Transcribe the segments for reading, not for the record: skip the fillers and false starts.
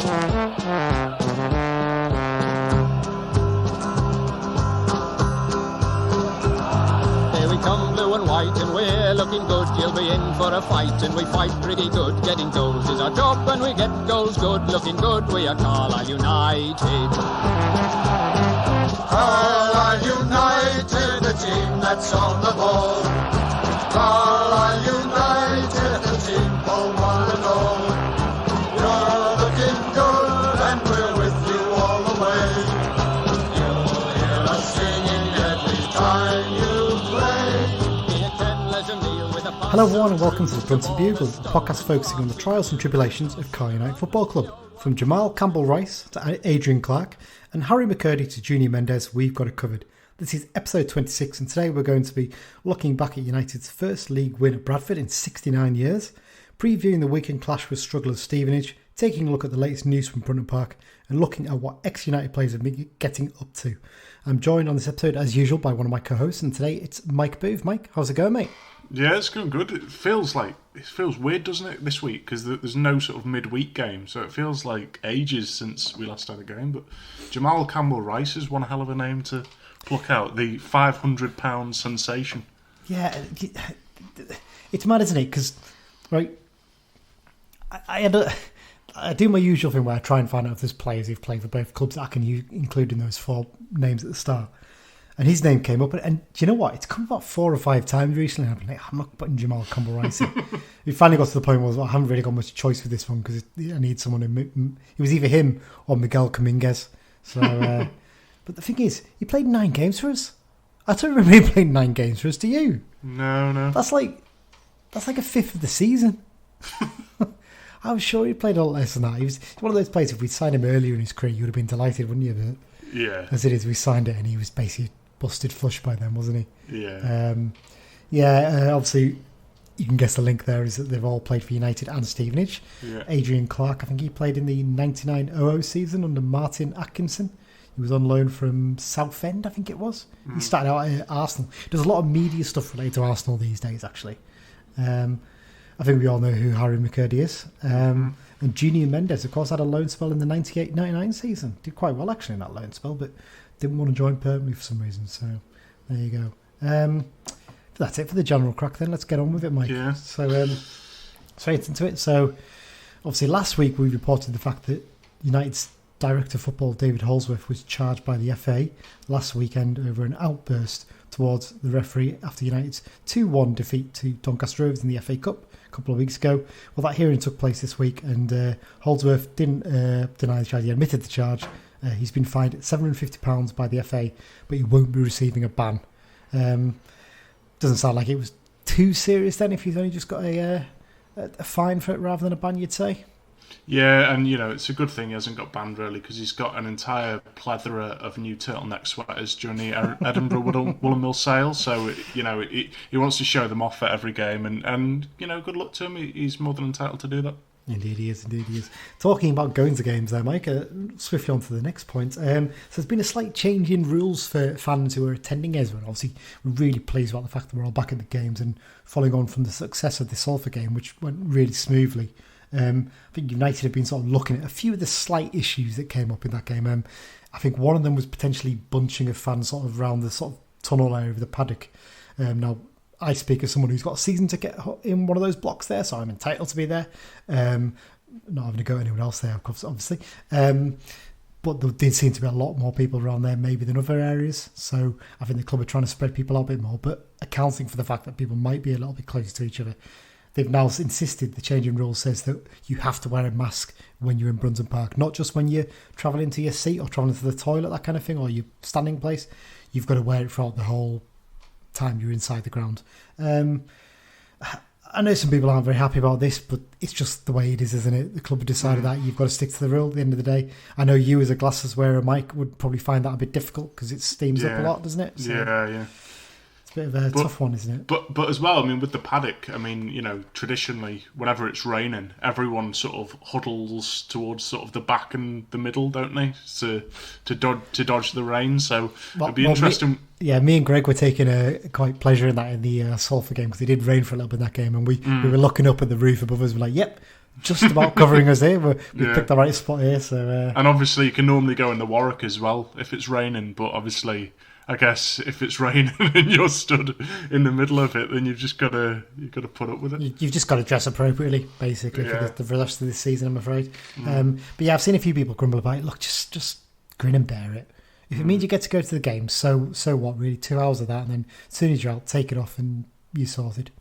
And we're looking good, you'll be in for a fight, and we fight pretty good. Getting goals is our job, and we get goals good. Looking good, we are Carlisle United. Carlisle United, the team that's on the ball. Carlisle United, the team for one and all. You're looking good, and we're with you all the way. You'll hear us singing every time you play. Hello everyone and welcome to the BRUNTON Bugle, a podcast focusing on the trials and tribulations of Carlisle United Football Club. From Jamal Campbell-Rice to Adrian Clark and Harry McCurdy to Junior Mendes, we've got it covered. This is episode 26 and today we're going to be looking back at United's first league win at Bradford in 69 years, previewing the weekend clash with strugglers Stevenage, taking a look at the latest news from Brunton Park and looking at what ex-United players have been getting up to. I'm joined on this episode as usual by one of my co-hosts and today it's Mike Booth. Mike, how's it going, mate? Yeah, it's going good. It feels weird, doesn't it, this week? Because there's no sort of midweek game, so it feels like ages since we last had a game. But Jamal Campbell-Rice is one hell of a name to pluck out. The £500 sensation. Yeah, it's mad, isn't it? Because, right, I do my usual thing where I try and find out if there's players who've played for both clubs that I can include in those four names at the start. And his name came up, and do you know what? It's come about 4 or 5 times recently. I've been like, I'm not putting Jamal Campbell-Rice in. It finally got to the point where I haven't really got much choice for this one because I need someone who... It was either him or Miguel Dominguez. So, but the thing is, he played 9 games for us. I don't remember him playing 9 games for us. Do you? No. That's like a fifth of the season. I was sure he played a lot less than that. He was one of those players. If we'd signed him earlier in his career, you would have been delighted, wouldn't you? But yeah. As it is, we signed it, and he was basically busted flush by then, wasn't he? Yeah. Obviously, you can guess the link there is that they've all played for United and Stevenage. Yeah. Adrian Clark, I think he played in the 99-00 season under Martin Atkinson. He was on loan from Southend, I think it was. He started out at Arsenal. There's a lot of media stuff related to Arsenal these days, actually. I think we all know who Harry McCurdy is. And Junior Mendes, of course, had a loan spell in the 98-99 season. Did quite well, actually, in that loan spell, but didn't want to join permanently for some reason. So, there you go. That's it for the general crack then. Let's get on with it, Mike. Yeah. So, straight into it. So, obviously, last week we reported the fact that United's Director of Football, David Holsworth, was charged by the FA last weekend over an outburst towards the referee after United's 2-1 defeat to Doncaster Rovers in the FA Cup a couple of weeks ago. Well, that hearing took place this week, and Holdsworth didn't deny the charge. He admitted the charge. He's been fined £750 by the FA, but he won't be receiving a ban. Doesn't sound like it was too serious then if he's only just got a fine for it rather than a ban, you'd say? Yeah, and it's a good thing he hasn't got banned really because he's got an entire plethora of new turtleneck sweaters during the Edinburgh Woolen Mill sale. So he wants to show them off at every game, and good luck to him. He's more than entitled to do that. Indeed he is. Talking about going to games there, Mike, swiftly on to the next point. So there's been a slight change in rules for fans who are attending Ezra. Obviously, we're really pleased about the fact that we're all back at the games and following on from the success of the Salford game, which went really smoothly. I think United have been sort of looking at a few of the slight issues that came up in that game. I think one of them was potentially bunching of fans sort of around the sort of tunnel area of the paddock. Now, I speak as someone who's got a season ticket in one of those blocks there, so I'm entitled to be there. Not having to go to anyone else there, of course, obviously. But there did seem to be a lot more people around there maybe than other areas. So I think the club are trying to spread people out a bit more, but accounting for the fact that people might be a little bit closer to each other. They've now insisted the change in rules says that you have to wear a mask when you're in Brunton Park, not just when you're travelling to your seat or travelling to the toilet, that kind of thing, or your standing place. You've got to wear it throughout the whole time you're inside the ground. I know some people aren't very happy about this, but it's just the way it is, isn't it? The club have decided that you've got to stick to the rule at the end of the day. I know you as a glasses wearer, Mike, would probably find that a bit difficult because it steams up a lot, doesn't it? So yeah. It's a bit of a tough one, isn't it? But as well, I mean, with the paddock, I mean, traditionally, whenever it's raining, everyone sort of huddles towards sort of the back and the middle, don't they? To dodge the rain. So it'd be interesting. Me and Greg were taking quite pleasure in that in the Salford game because it did rain for a little bit in that game, and we were looking up at the roof above us. We're like, "Yep, just about covering us here. We picked the right spot here. So, and obviously you can normally go in the Warwick as well if it's raining, but obviously I guess if it's raining and you're stood in the middle of it, then you've got to put up with it. You've just got to dress appropriately, basically, for the rest of this season, I'm afraid. But yeah, I've seen a few people grumble about it. Look, just grin and bear it. If it means you get to go to the game, so what, really? 2 hours of that, and then as soon as you're out, take it off and you're sorted.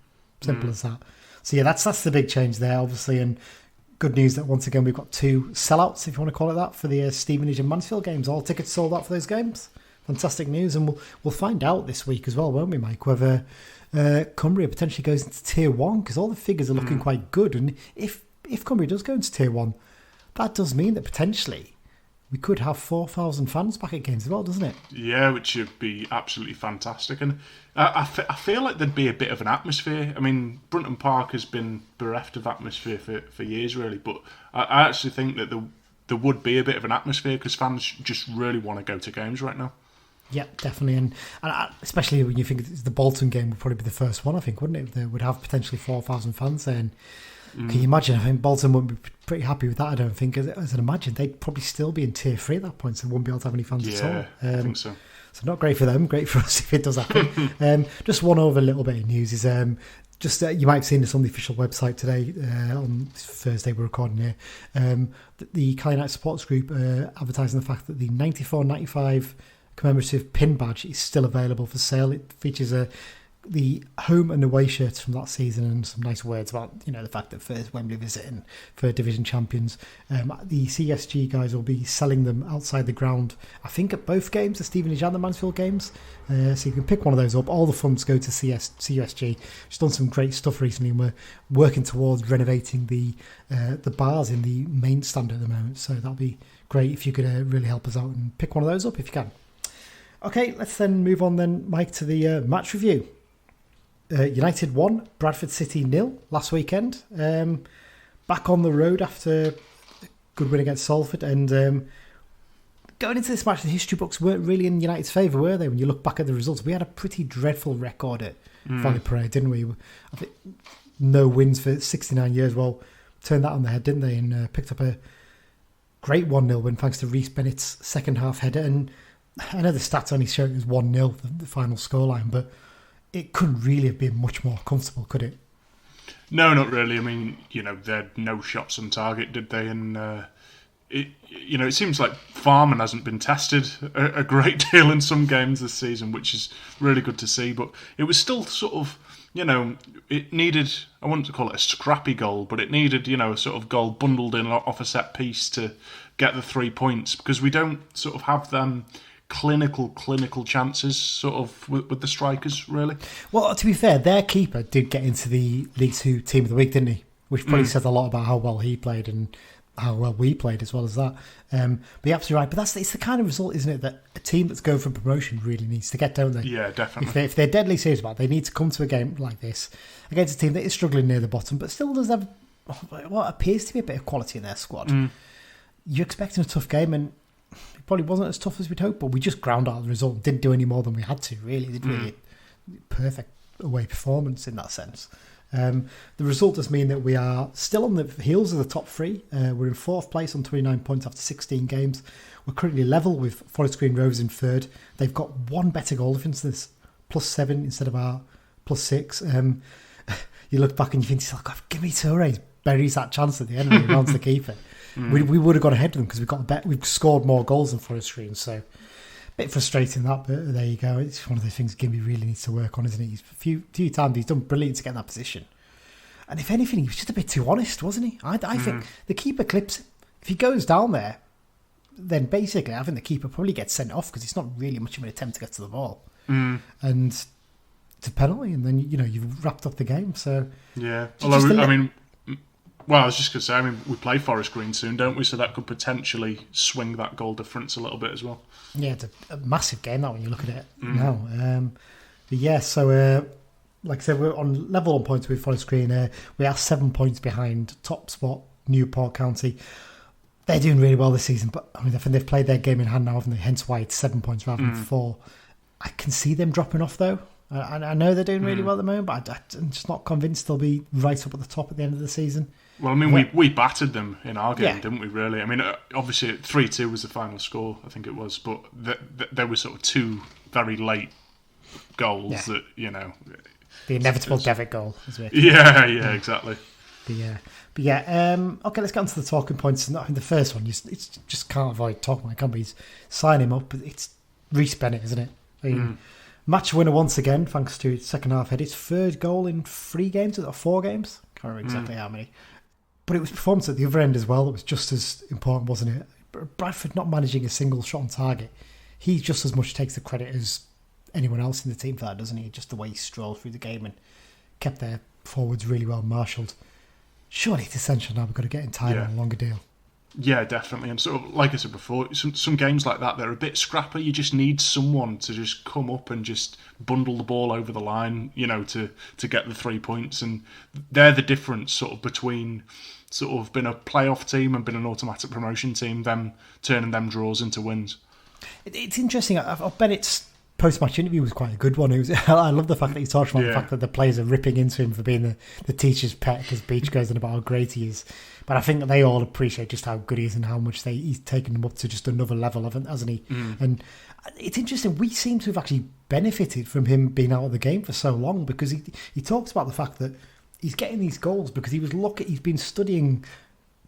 Simple as that. So yeah, that's the big change there, obviously, and good news that once again we've got 2 sellouts, if you want to call it that, for the Stevenage and Mansfield games. All tickets sold out for those games. Fantastic news, and we'll find out this week as well, won't we, Mike, whether Cumbria potentially goes into Tier 1, because all the figures are looking quite good, and if Cumbria does go into Tier 1, that does mean that potentially we could have 4,000 fans back at games as well, doesn't it? Yeah, which would be absolutely fantastic, and I feel like there'd be a bit of an atmosphere. I mean, Brunton Park has been bereft of atmosphere for years, really, but I actually think that there would be a bit of an atmosphere because fans just really want to go to games right now. Yeah, definitely, and especially when you think the Bolton game would probably be the first one, I think, wouldn't it? They would have potentially 4,000 fans there. And can you imagine? I think Bolton wouldn't be pretty happy with that, I don't think. As I imagine, they'd probably still be in Tier 3 at that point, so they wouldn't be able to have any fans at all. I think so. So not great for them, great for us if it does happen. Just one other little bit of news is you might have seen this on the official website today, on Thursday we're recording here, the Cali United Supporters Group advertising the fact that the 94-95 commemorative pin badge is still available for sale. It features the home and away shirts from that season and some nice words about the fact that first Wembley visit and third division champions. The CSG guys will be selling them outside the ground, I think, at both games, the Stevenage and the Mansfield games. So you can pick one of those up. All the funds go to CSG. Just done some great stuff recently, and we're working towards renovating the bars in the main stand at the moment. So that'll be great if you could really help us out and pick one of those up if you can. Okay, let's then move on then, Mike, to the match review. United won, Bradford City 0 last weekend. Back on the road after a good win against Salford. And going into this match, the history books weren't really in United's favour, were they? When you look back at the results, we had a pretty dreadful record at Valley Parade, didn't we? I think no wins for 69 years. Well, turned that on the head, didn't they? And picked up a great 1-0 win thanks to Rhys Bennett's second half header. And I know the stats only show it was 1-0, the final scoreline, but it couldn't really have been much more comfortable, could it? No, not really. I mean, they had no shots on target, did they? And it seems like Farman hasn't been tested a great deal in some games this season, which is really good to see. But it was still sort of, it needed, I wouldn't call it a scrappy goal, but it needed, a sort of goal bundled in off a set piece to get the 3 points, because we don't sort of have them clinical chances sort of with the strikers, really. Well, to be fair, their keeper did get into the League 2 Team of the Week, didn't he? Which probably says a lot about how well he played and how well we played as well as that. But you're absolutely right. But it's the kind of result, isn't it, that a team that's going for promotion really needs to get, don't they? Yeah, definitely. If they're deadly serious about it, they need to come to a game like this against a team that is struggling near the bottom, but still does have what appears to be a bit of quality in their squad. You're expecting a tough game, and it probably wasn't as tough as we'd hoped, but we just ground out the result. Didn't do any more than we had to, really. Did really perfect away performance in that sense. The result does mean that we are still on the heels of the top three. We're in fourth place on 29 points after 16 games. We're currently level with Forest Green Rovers in third. They've got one better goal difference. There's +7 instead of our +6. You look back and you think, oh God, give me Toure. He buries that chance at the end when he rounds the keeper. We would have gone ahead of them because we've scored more goals than Forest Green. So a bit frustrating that, but there you go. It's one of the things Gimby really needs to work on, isn't it? A few times he's done brilliant to get in that position. And if anything, he was just a bit too honest, wasn't he? I think the keeper clips. If he goes down there, then basically I think the keeper probably gets sent off because it's not really much of an attempt to get to the ball. And it's a penalty, and then you've wrapped up the game. So yeah, although I was just going to say, we play Forest Green soon, don't we? So that could potentially swing that goal difference a little bit as well. Yeah, it's a massive game that when you look at it now. But yeah, so like I said, we're on level on points with Forest Green. We are 7 points behind top spot Newport County. They're doing really well this season, but I think they've played their game in hand now, haven't they? Hence why it's 7 points rather than 4. I can see them dropping off though. I know they're doing really well at the moment, but I'm just not convinced they'll be right up at the top at the end of the season. Well, I mean, we battered them in our game, didn't we, really? I mean, obviously 3-2 was the final score, I think it was, but there were sort of two very late goals that, you know... The inevitable Devitt goal, as well. Yeah, exactly. But yeah, okay, let's get on to the talking points. I mean, the first one, it's just can't avoid talking about companies. Sign him up, but it's Rhys Bennett, isn't it? I mean, match winner once again, thanks to second half head. His third goal in 3 games, or 4 games? Can't remember exactly how many. But it was performance at the other end as well that was just as important, wasn't it? Bradford not managing a single shot on target. He just as much takes the credit as anyone else in the team for that, doesn't he? Just the way he strolled through the game and kept their forwards really well marshalled. Surely it's essential now. We've got to get him tied on a longer deal. Yeah, definitely. And sort of, like I said before, some games like that, they're a bit scrappy. You just need someone to just come up and just bundle the ball over the line, you know, to get the 3 points. And they're the difference sort of between sort of being a playoff team and being an automatic promotion team, them turning them draws into wins. It's interesting. Bennett's post-match interview was quite a good one. I love the fact that he talked about the fact that the players are ripping into him for being the teacher's pet because Beech goes on about how great he is. But I think that they all appreciate just how good he is and how much he's taken them up to just another level, hasn't he? And it's interesting. We seem to have actually benefited from him being out of the game for so long because he talks about the fact that he's getting these goals because he's been studying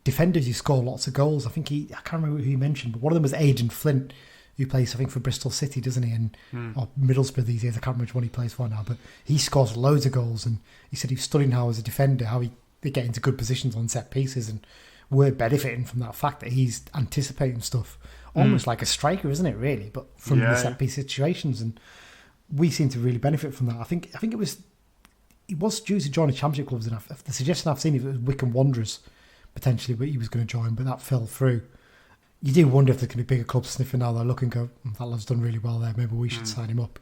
defenders who score lots of goals. I can't remember who he mentioned, but one of them was Aidan Flint, who plays, I think, for Bristol City, doesn't he? And or Middlesbrough these days. I can't remember which one he plays for now, but he scores loads of goals. And he said he's studying how, as a defender, how they get into good positions on set pieces, and we're benefiting from that fact that he's anticipating stuff, almost like a striker, isn't it? Really, but from the set piece situations, and we seem to really benefit from that. I think it was due to join the Championship clubs, and the suggestion I've seen is it was Wycombe Wanderers potentially, but he was going to join, but that fell through. You do wonder if there can be bigger clubs sniffing now. They look and go, that lad's done really well there. Maybe we should sign him up.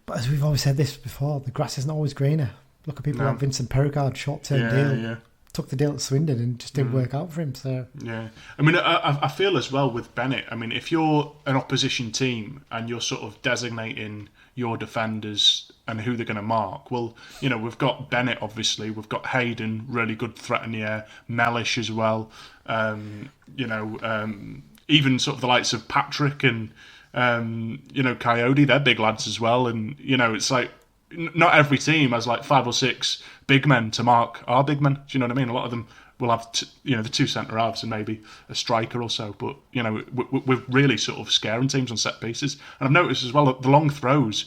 But as we've always said this before, the grass isn't always greener. Look at people like Vincent Pericard, short-term deal. Took the deal at Swindon and just didn't work out for him. So I mean, I feel as well with Bennett. I mean, if you're an opposition team and you're sort of designating your defenders and who they're going to mark, well, you know, we've got Bennett, obviously. We've got Hayden, really good threat in the air. Mellish as well. Even sort of the likes of Patrick and, Coyote, they're big lads as well. And, you know, it's like, not every team has like 5 or 6 big men to mark our big men. Do you know what I mean? A lot of them will have, the 2 centre halves and maybe a striker or so. But, you know, we're really sort of scaring teams on set pieces. And I've noticed as well that the long throws,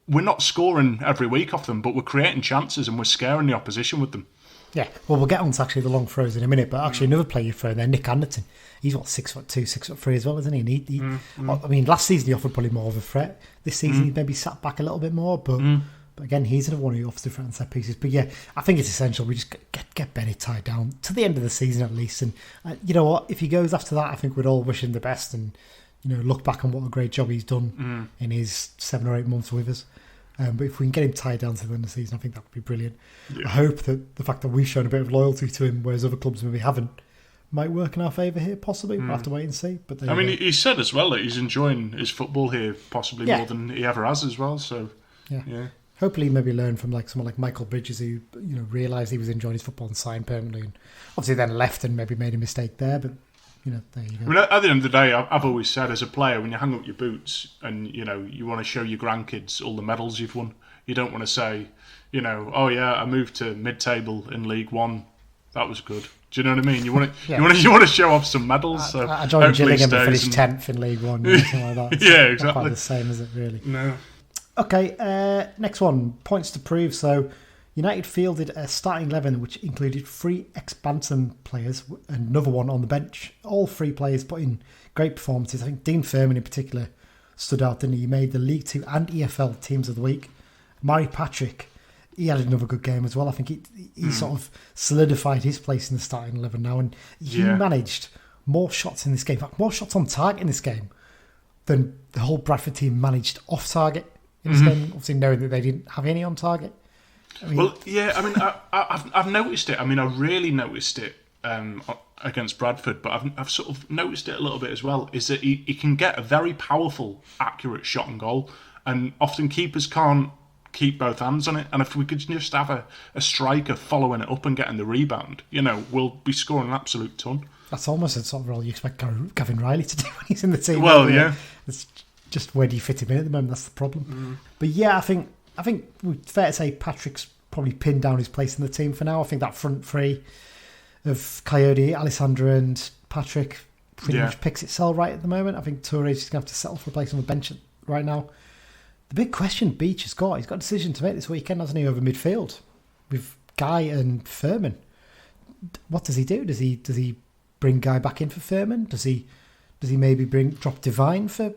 we're not scoring every week off them, but we're creating chances and we're scaring the opposition with them. Yeah, well, we'll get on to actually the long throws in a minute, but actually another player you throw in there, Nick Anderton. He's 6'2", 6'3" as well, isn't he? And I mean, last season he offered probably more of a threat. This season he maybe sat back a little bit more, but again, he's another one who offers the threat on set pieces. But yeah, I think it's essential we just get Benny tied down to the end of the season at least. And you know what? If he goes after that, I think we'd all wish him the best and look back on what a great job he's done in his 7 or 8 months with us. But if we can get him tied down to the end of the season, I think that would be brilliant. Yeah. I hope that the fact that we've shown a bit of loyalty to him, whereas other clubs maybe haven't, might work in our favour here, possibly. We'll have to wait and see. But I mean, he said as well that he's enjoying his football here possibly more than he ever has as well. So yeah. Hopefully maybe learn from someone like Michael Bridges who realised he was enjoying his football and signed permanently, and obviously then left and maybe made a mistake there, but there you go. I mean, at the end of the day, I've always said as a player, when you hang up your boots and you want to show your grandkids all the medals you've won, you don't want to say, oh yeah, I moved to mid-table in League One. That was good. Do you know what I mean? You want to show off some medals. I joined Gillingham and finished 10th in League One, something like that. Yeah, exactly. Not quite the same, is it? Really? No. Okay, next one, points to prove. So, United fielded a starting 11 which included 3 ex-Bantam players and another one on the bench. All 3 players put in great performances. I think Dean Furman in particular stood out, didn't he? He made the League 2 and EFL Teams of the Week. Murray Patrick, he had another good game as well. I think he sort of solidified his place in the starting 11 now, and he managed more shots in this game. In fact, more shots on target in this game than the whole Bradford team managed off target in this game. Obviously, knowing that they didn't have any on target. I've noticed it. I mean, I really noticed it against Bradford, but I've sort of noticed it a little bit as well. Is that he can get a very powerful, accurate shot and goal, and often keepers can't keep both hands on it. And if we could just have a striker following it up and getting the rebound, we'll be scoring an absolute ton. That's almost the sort of role you expect Gavin Riley to do when he's in the team. Well, yeah. It's just where do you fit him in at the moment? That's the problem. But yeah, I think it's fair to say Patrick's probably pinned down his place in the team for now. I think that front three of Coyote, Alessandra and Patrick pretty much picks itself right at the moment. I think Toure's just going to have to settle for a place on the bench right now. The big question Beech has got, he's got a decision to make this weekend, hasn't he, over midfield with Guy and Furman. What does he do? Does he bring Guy back in for Furman? Does he maybe drop Divine for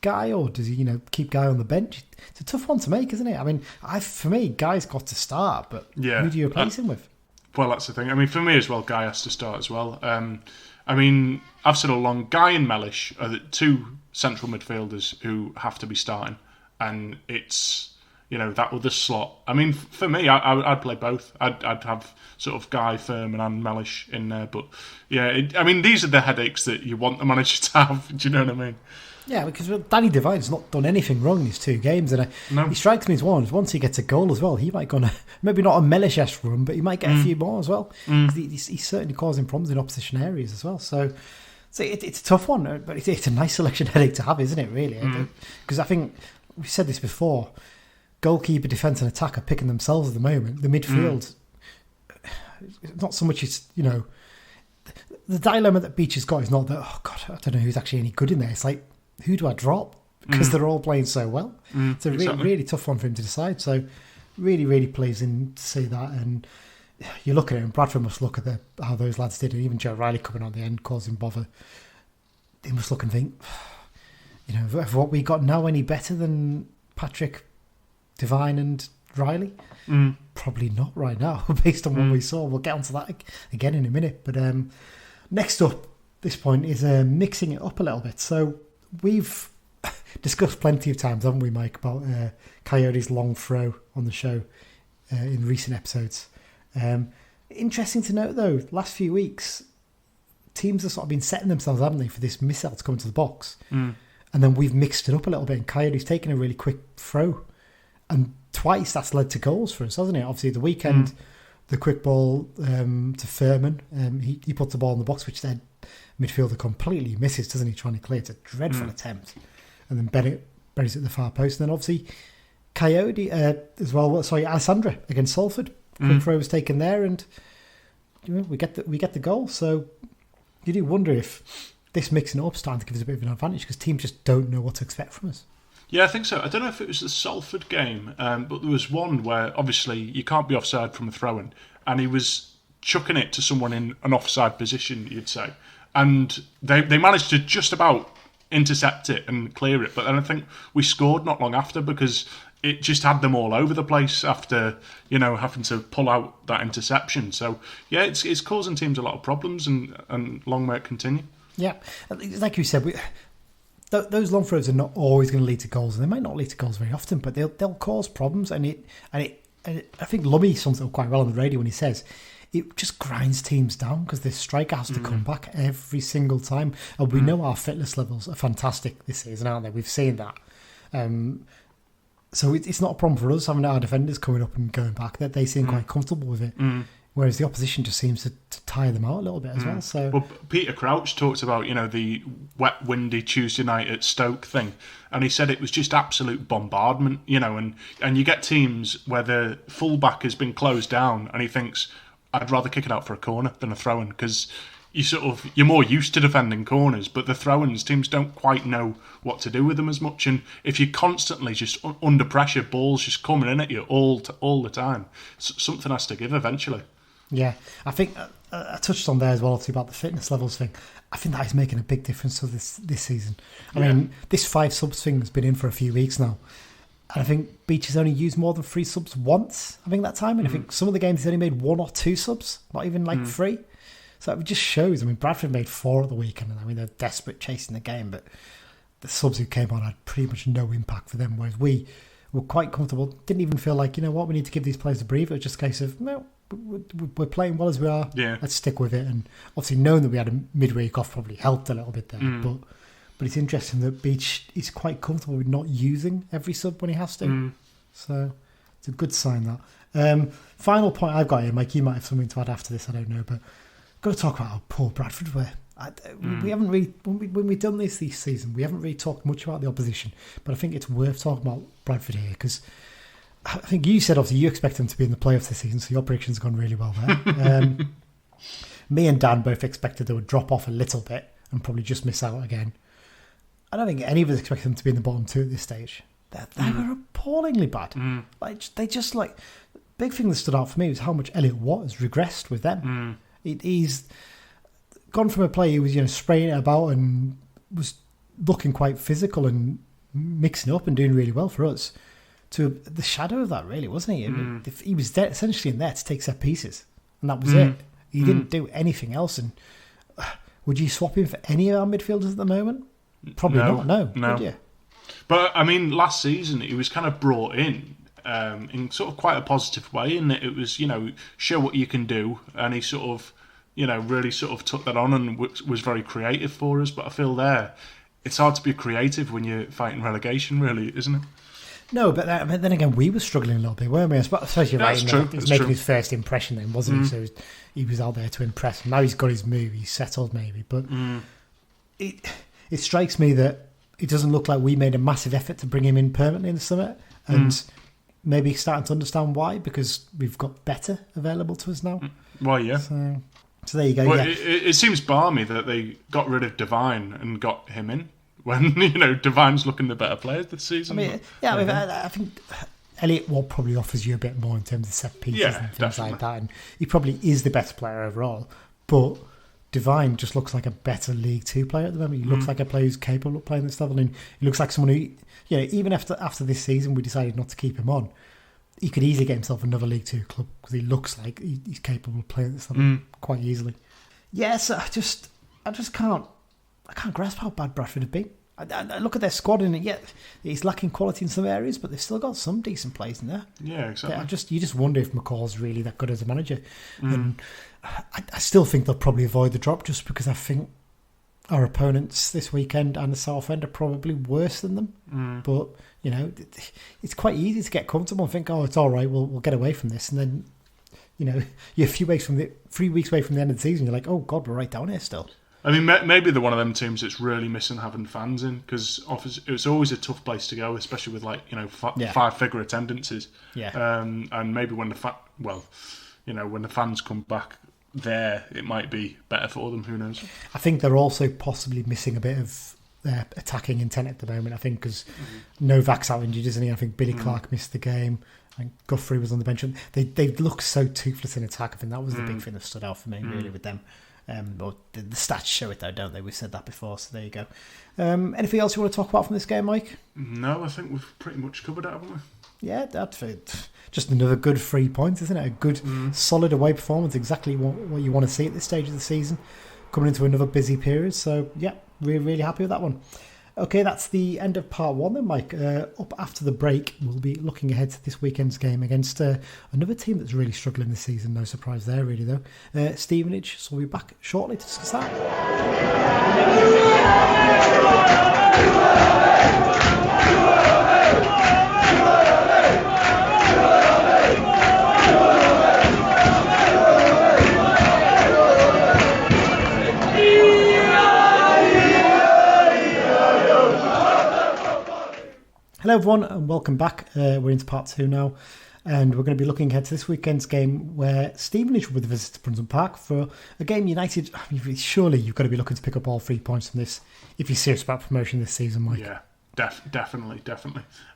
Guy, or does he keep Guy on the bench? It's a tough one to make, isn't it? I mean, for me, Guy's got to start, but who do you replace him with? Well, that's the thing. I mean, for me as well, Guy has to start as well. I mean, I've said all along, Guy and Mellish are the two central midfielders who have to be starting, and it's that other slot. I mean, for me, I'd play both. I'd have sort of Guy, Furman and Mellish in there, but I mean, these are the headaches that you want the manager to have. Do you know what I mean? Yeah, because Danny Divine's not done anything wrong in his two games, and he strikes me as once he gets a goal as well, he might go on maybe not a Mellish-esque run, but he might get a few more as well. He's certainly causing problems in opposition areas as well. So it's a tough one, but it's a nice selection headache to have, isn't it, really? Because I think, we've said this before, goalkeeper, defence and attack are picking themselves at the moment. The midfield, not so much as, the dilemma that Beech has got is not that, oh God, I don't know who's actually any good in there. It's like, who do I drop? Because they're all playing so well. It's a really, really tough one for him to decide. So really, really pleasing to see that. And you look at it, and Bradford must look at how those lads did, and even Joe Riley coming on the end causing bother. They must look and think, have what we got now any better than Patrick, Divine and Riley? Probably not right now, based on what we saw. We'll get onto that again in a minute. But next up, this point is mixing it up a little bit. So we've discussed plenty of times, haven't we, Mike, about Coyote's long throw on the show in recent episodes. Interesting to note, though, last few weeks, teams have sort of been setting themselves, haven't they, for this missile to come into the box. And then we've mixed it up a little bit, and Coyote's taken a really quick throw. And twice that's led to goals for us, hasn't it? Obviously, the weekend, the quick ball to Furman, he puts the ball in the box, which then midfielder completely misses, doesn't he, trying to clear? It's a dreadful attempt. And then Bennett buries it at the far post. And then obviously Coyote as well. Alessandra against Salford. Quick throw was taken there, and we get the goal. So you do wonder if this mixing up starting to give us a bit of an advantage, because teams just don't know what to expect from us. Yeah, I think so. I don't know if it was the Salford game, but there was one where obviously you can't be offside from a throw-in, and he was chucking it to someone in an offside position, you'd say. And they managed to just about intercept it and clear it. But then I think we scored not long after, because it just had them all over the place after, having to pull out that interception. So, yeah, it's causing teams a lot of problems, and long may it continue. Yeah, like you said, those long throws are not always going to lead to goals, and they might not lead to goals very often, but they'll cause problems. And I think Lummy sums it up quite well on the radio when he says it just grinds teams down, because the striker has to come back every single time. And we know our fitness levels are fantastic this season, aren't they? We've seen that. So it's not a problem for us having our defenders coming up and going back. That they seem quite comfortable with it. Whereas the opposition just seems to tire them out a little bit as well. So, Peter Crouch talked about, the wet, windy Tuesday night at Stoke thing, and he said it was just absolute bombardment, and you get teams where the fullback has been closed down, and he thinks, I'd rather kick it out for a corner than a throw-in, because you're more used to defending corners, but the throw-ins, teams don't quite know what to do with them as much, and if you're constantly just under pressure, balls just coming in at you all the time, something has to give eventually. Yeah, I think I touched on there as well, obviously, about the fitness levels thing. I think that is making a big difference to this season. I mean, this 5 subs thing has been in for a few weeks now. And I think Beech has only used more than 3 subs once, I think, that time. And I think some of the games he's only made 1 or 2 subs, not even 3. So it just shows. I mean, Bradford made 4 at the weekend. And I mean, they're desperate chasing the game. But the subs who came on had pretty much no impact for them. Whereas we were quite comfortable. Didn't even feel like, we need to give these players a breather. It was just a case of, no, we're playing well as we are. Yeah. Let's stick with it. And obviously knowing that we had a midweek off probably helped a little bit there. But it's interesting that Beech is quite comfortable with not using every sub when he has to. So it's a good sign, that. Final point I've got here, Mike, you might have something to add after this, I don't know, but I've got to talk about how poor Bradford were. We haven't really, when we've done this season, we haven't really talked much about the opposition, but I think it's worth talking about Bradford here, because I think you said, obviously, you expect them to be in the playoffs this season, so your prediction's gone really well there. Me and Dan both expected they would drop off a little bit and probably just miss out again. I don't think any of us expected them to be in the bottom two at this stage. They were appallingly bad. Big thing that stood out for me was how much Elliot Watt has regressed with them. He's gone from a player who was spraying it about and was looking quite physical and mixing up and doing really well for us, to the shadow of that, really, wasn't he? I mean, he was there, essentially in there to take set pieces, and that was it. He didn't do anything else. And would you swap him for any of our midfielders at the moment? Probably not. No. Would you? But I mean, last season he was kind of brought in sort of quite a positive way, in that it was show what you can do, and he sort of really sort of took that on and was very creative for us. But I feel it's hard to be creative when you're fighting relegation, really, isn't it? No, but then again, we were struggling a little bit, weren't we? I suppose you're right. True. He's making his first impression then, wasn't he? So he was out there to impress. Now he's got his move. He's settled, maybe. But it strikes me that it doesn't look like we made a massive effort to bring him in permanently in the summer. And maybe starting to understand why, because we've got better available to us now. Well, yeah. So there you go. Well, it seems balmy that they got rid of Devine and got him in, when Devine's looking the better player this season. I think Elliot Watt probably offers you a bit more in terms of set pieces and things definitely. like that, and he probably is the better player overall. But Devine just looks like a better League Two player at the moment. He looks like a player who's capable of playing this level, and he looks like someone who, even after this season, we decided not to keep him on. He could easily get himself another League Two club, because he looks like he's capable of playing this level quite easily. Yes, I just can't grasp how bad Bradford have been. I look at their squad, and it's lacking quality in some areas, but they've still got some decent players in there. Yeah, exactly. You just wonder if McCall's really that good as a manager. And I still think they'll probably avoid the drop, just because I think our opponents this weekend and the South End are probably worse than them. But it's quite easy to get comfortable and think, oh, it's all right, we'll get away from this, and then you're 3 weeks away from the end of the season, you're like, oh God, we're right down here still. I mean, maybe they're one of them teams that's really missing having fans in, because it's always a tough place to go, especially with 5-figure attendances. Yeah. And maybe when when the fans come back there, it might be better for them. Who knows? I think they're also possibly missing a bit of their attacking intent at the moment. I think because Novak's out injured, isn't he? I think Billy Clark missed the game, and Guthrie was on the bench. They look so toothless in attack. I think that was the big thing that stood out for me, really, with them. But the stats show it, though, don't they? We've said that before, so there you go. Anything else you want to talk about from this game, Mike? No, I think we've pretty much covered it, haven't we? Yeah, that's it. Just another good 3 points, isn't it? A good, solid away performance, exactly what you want to see at this stage of the season, coming into another busy period. So, yeah, we're really happy with that one. Okay, that's the end of part one then, Mike. Up after the break, we'll be looking ahead to this weekend's game against another team that's really struggling this season. No surprise there, really, though. Stevenage. So we'll be back shortly to discuss that. Hello everyone and welcome back. We're into part two now, and we're going to be looking ahead to this weekend's game where Stevenage will be the visit to Brunton Park for a game United. I mean, surely you've got to be looking to pick up all 3 points from this if you're serious about promotion this season, Mike. Yeah, definitely.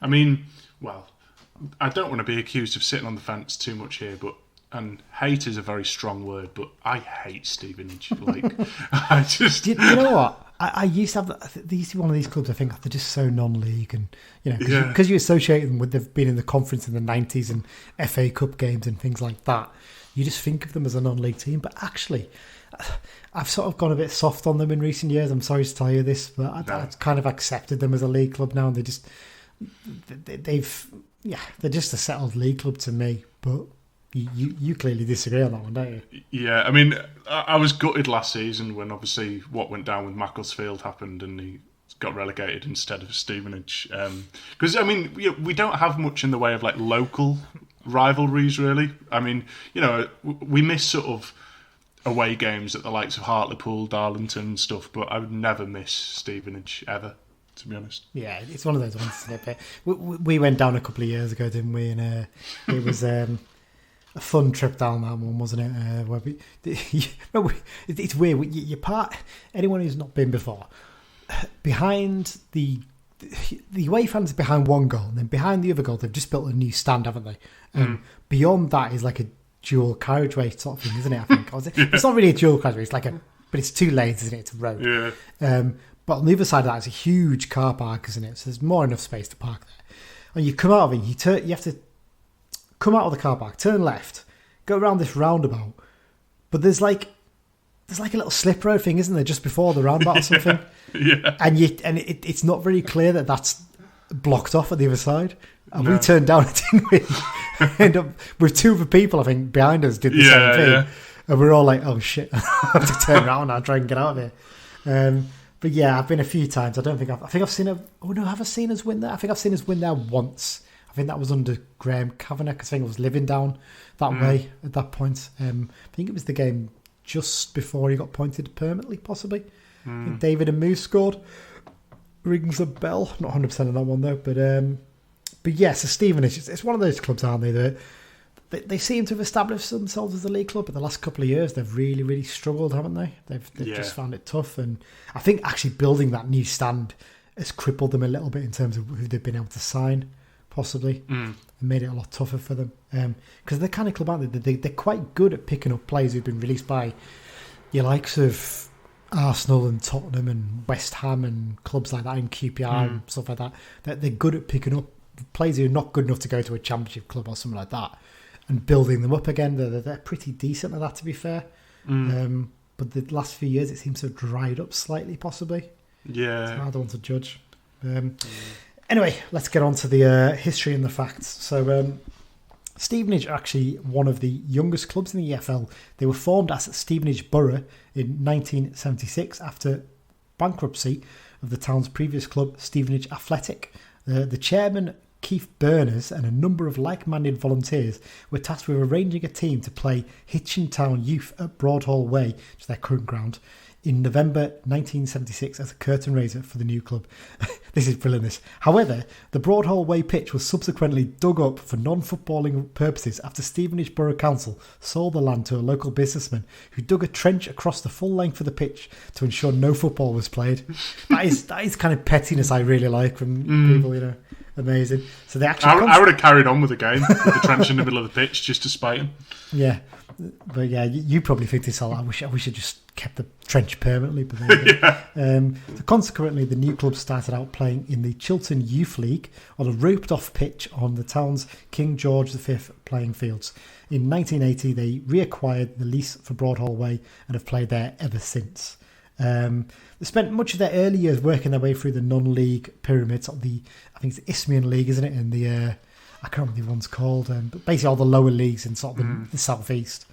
I mean, well, I don't want to be accused of sitting on the fence too much here, and hate is a very strong word, but I hate Stevenage. I just... You know what? I used to have one of these clubs. I think they're just so non-league, and because you associate them with they've been in the conference in the 90s and FA Cup games and things like that. You just think of them as a non-league team, but actually, I've sort of gone a bit soft on them in recent years. I'm sorry to tell you this, but I've kind of accepted them as a league club now, and they're just a settled league club to me. But you clearly disagree on that one, don't you? Yeah, I mean, I was gutted last season when obviously what went down with Macclesfield happened, and he got relegated instead of Stevenage. Because, I mean, we don't have much in the way of like local rivalries, really. I mean, you know, we miss sort of away games at the likes of Hartlepool, Darlington and stuff, but I would never miss Stevenage, ever, to be honest. Yeah, it's one of those ones, isn't it? We went down a couple of years ago, didn't we? And it was a fun trip down that one, wasn't it? Where it's weird. You part anyone who's not been before, behind the away fans are behind one goal, and then behind the other goal, they've just built a new stand, haven't they? Beyond that is like a dual carriageway sort of thing, isn't it? I think it's not really a dual carriageway. It's like but it's 2 lanes, isn't it? It's a road. Yeah. But on the other side of that is a huge car park, isn't it? So there's more enough space to park there. And you come out of it, you have to come out of the car park, turn left, go around this roundabout. But there's like a little slip road thing, isn't there, just before the roundabout or something? Yeah. And it's not very clear that that's blocked off at the other side. And we turned down it, didn't we? End up with 2 other people, I think, behind us did the same thing. Yeah. And we're all like, oh shit, I have to turn around now, try and get out of here. But yeah, I've been a few times. I think I've seen have I seen us win there? I think I've seen us win there once. I think that was under Graham Kavanagh. I think I was living down that way at that point. I think it was the game just before he got appointed permanently, possibly. I think David and Moose scored. Rings a bell. Not 100% on that one though. But yes, so Stevenage, it's one of those clubs, aren't they? That they seem to have established themselves as a league club, but the last couple of years they've really, really struggled, haven't they? They've just found it tough, and I think actually building that new stand has crippled them a little bit in terms of who they've been able to sign, possibly, and made it a lot tougher for them. Because they're the kind of club, aren't they? They're quite good at picking up players who've been released by your likes of Arsenal and Tottenham and West Ham and clubs like that, and QPR and stuff like that. They're good at picking up players who are not good enough to go to a championship club or something like that, and building them up again. They're pretty decent at that, to be fair. But the last few years it seems to have dried up slightly, possibly. Yeah. It's a hard one to judge. Anyway, let's get on to the history and the facts. So Stevenage are actually one of the youngest clubs in the EFL. They were formed as Stevenage Borough in 1976 after bankruptcy of the town's previous club, Stevenage Athletic. The chairman, Keith Berners, and a number of like-minded volunteers were tasked with arranging a team to play Hitchin Town Youth at Broadhall Way, which is their current ground, in November 1976 as a curtain raiser for the new club. This is brilliant, this. However, the Broadhall Way pitch was subsequently dug up for non-footballing purposes after Stevenage Borough Council sold the land to a local businessman who dug a trench across the full length of the pitch to ensure no football was played. That is kind of pettiness I really like from people, you know. Amazing. So they actually I would have carried on with the game with the trench in the middle of the pitch just to spite him. Yeah. But yeah, you probably think this all. I wish I just kept the trench permanently. But there you go. So consequently, the new club started out playing in the Chiltern Youth League on a roped-off pitch on the town's King George V playing fields. In 1980, they reacquired the lease for Broadhall Way and have played there ever since. They spent much of their early years working their way through the non-league pyramids of I think it's the Isthmian League, isn't it? And I can't remember the one's called, but basically all the lower leagues in sort of the southeast.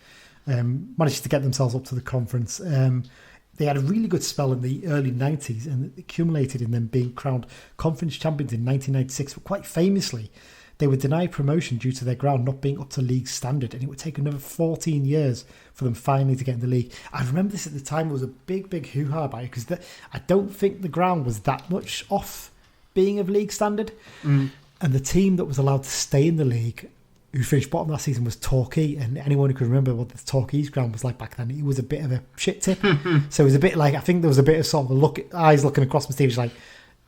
Managed to get themselves up to the conference. They had a really good spell in the early 90s and accumulated in them being crowned conference champions in 1996. But quite famously, they were denied promotion due to their ground not being up to league standard, and it would take another 14 years for them finally to get in the league. I remember this at the time. It was a big hoo-ha about it because I don't think the ground was that much off being of league standard. And the team that was allowed to stay in the league, who finished bottom last season, was Torquay. And anyone who can remember what the Torquay's ground was like back then, it was a bit of a shit tip. So it was a bit like, I think there was a bit of sort of eyes looking across the stage like,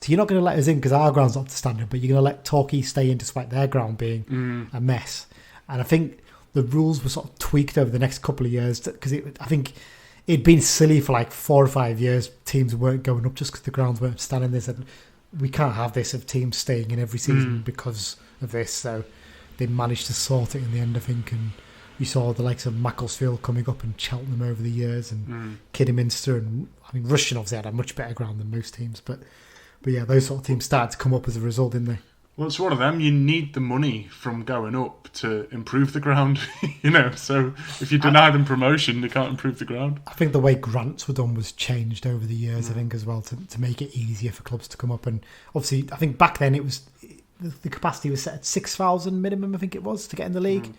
so you're not going to let us in because our ground's not up to standard, but you're going to let Torquay stay in despite their ground being a mess. And I think the rules were sort of tweaked over the next couple of years because I think it'd been silly for like 4 or 5 years. Teams weren't going up just because the grounds weren't standing. They said, we can't have this of teams staying in every season because of this. So they managed to sort it in the end, I think. And you saw the likes of Macclesfield coming up and Cheltenham over the years, and Kidderminster. And I mean, Rushden obviously had a much better ground than most teams. But yeah, those sort of teams started to come up as a result, didn't they? Well, it's one of them. You need the money from going up to improve the ground, So if you deny them promotion, they can't improve the ground. I think the way grants were done was changed over the years, I think, as well, to make it easier for clubs to come up. And obviously, I think back then it was the capacity was set at 6,000 minimum, I think it was, to get in the league.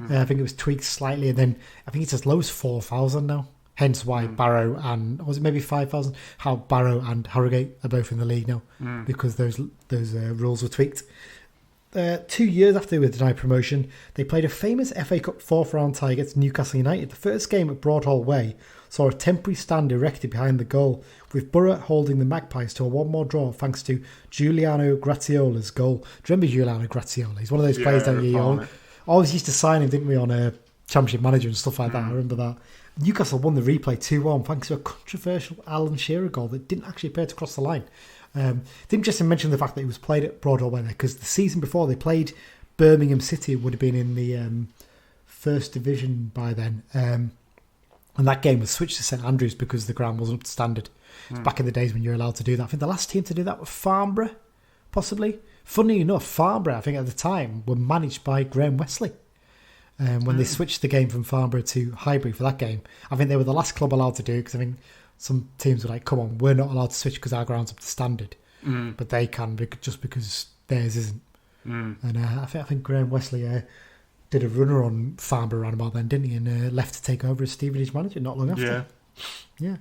I think it was tweaked slightly, and then I think it's as low as 4,000 now. Hence why Barrow and, or was it maybe 5,000? How Barrow and Harrogate are both in the league now, because those rules were tweaked. 2 years after they were denied promotion, they played a famous FA Cup fourth round tie against Newcastle United. The first game at Broadhall Way saw a temporary stand erected behind the goal, with Borough holding the Magpies to a 1-1 draw thanks to Giuliano Graziola's goal. Do you remember Giuliano Graziola? He's one of those players that you always used to sign him, didn't we, on a Championship Manager and stuff like that. I remember that. Newcastle won the replay 2-1 thanks to a controversial Alan Shearer goal that didn't actually appear to cross the line. Didn't just mention the fact that it was played at Broadhall Way there, because the season before they played Birmingham City, it would have been in the first division by then, and that game was switched to St Andrews because the ground wasn't up to standard. It's back in the days when you were allowed to do that. I think the last team to do that was Farnborough, possibly. Funny enough, Farnborough, I think at the time, were managed by Graham Wesley. When they switched the game from Farnborough to Highbury for that game, I think they were the last club allowed to do it, because I think some teams were like, come on, we're not allowed to switch because our ground's up to standard. But they can, just because theirs isn't. And I think Graham Wesley did a runner on Farnborough around about then, didn't he? And left to take over as Stevenage manager not long after. Yeah.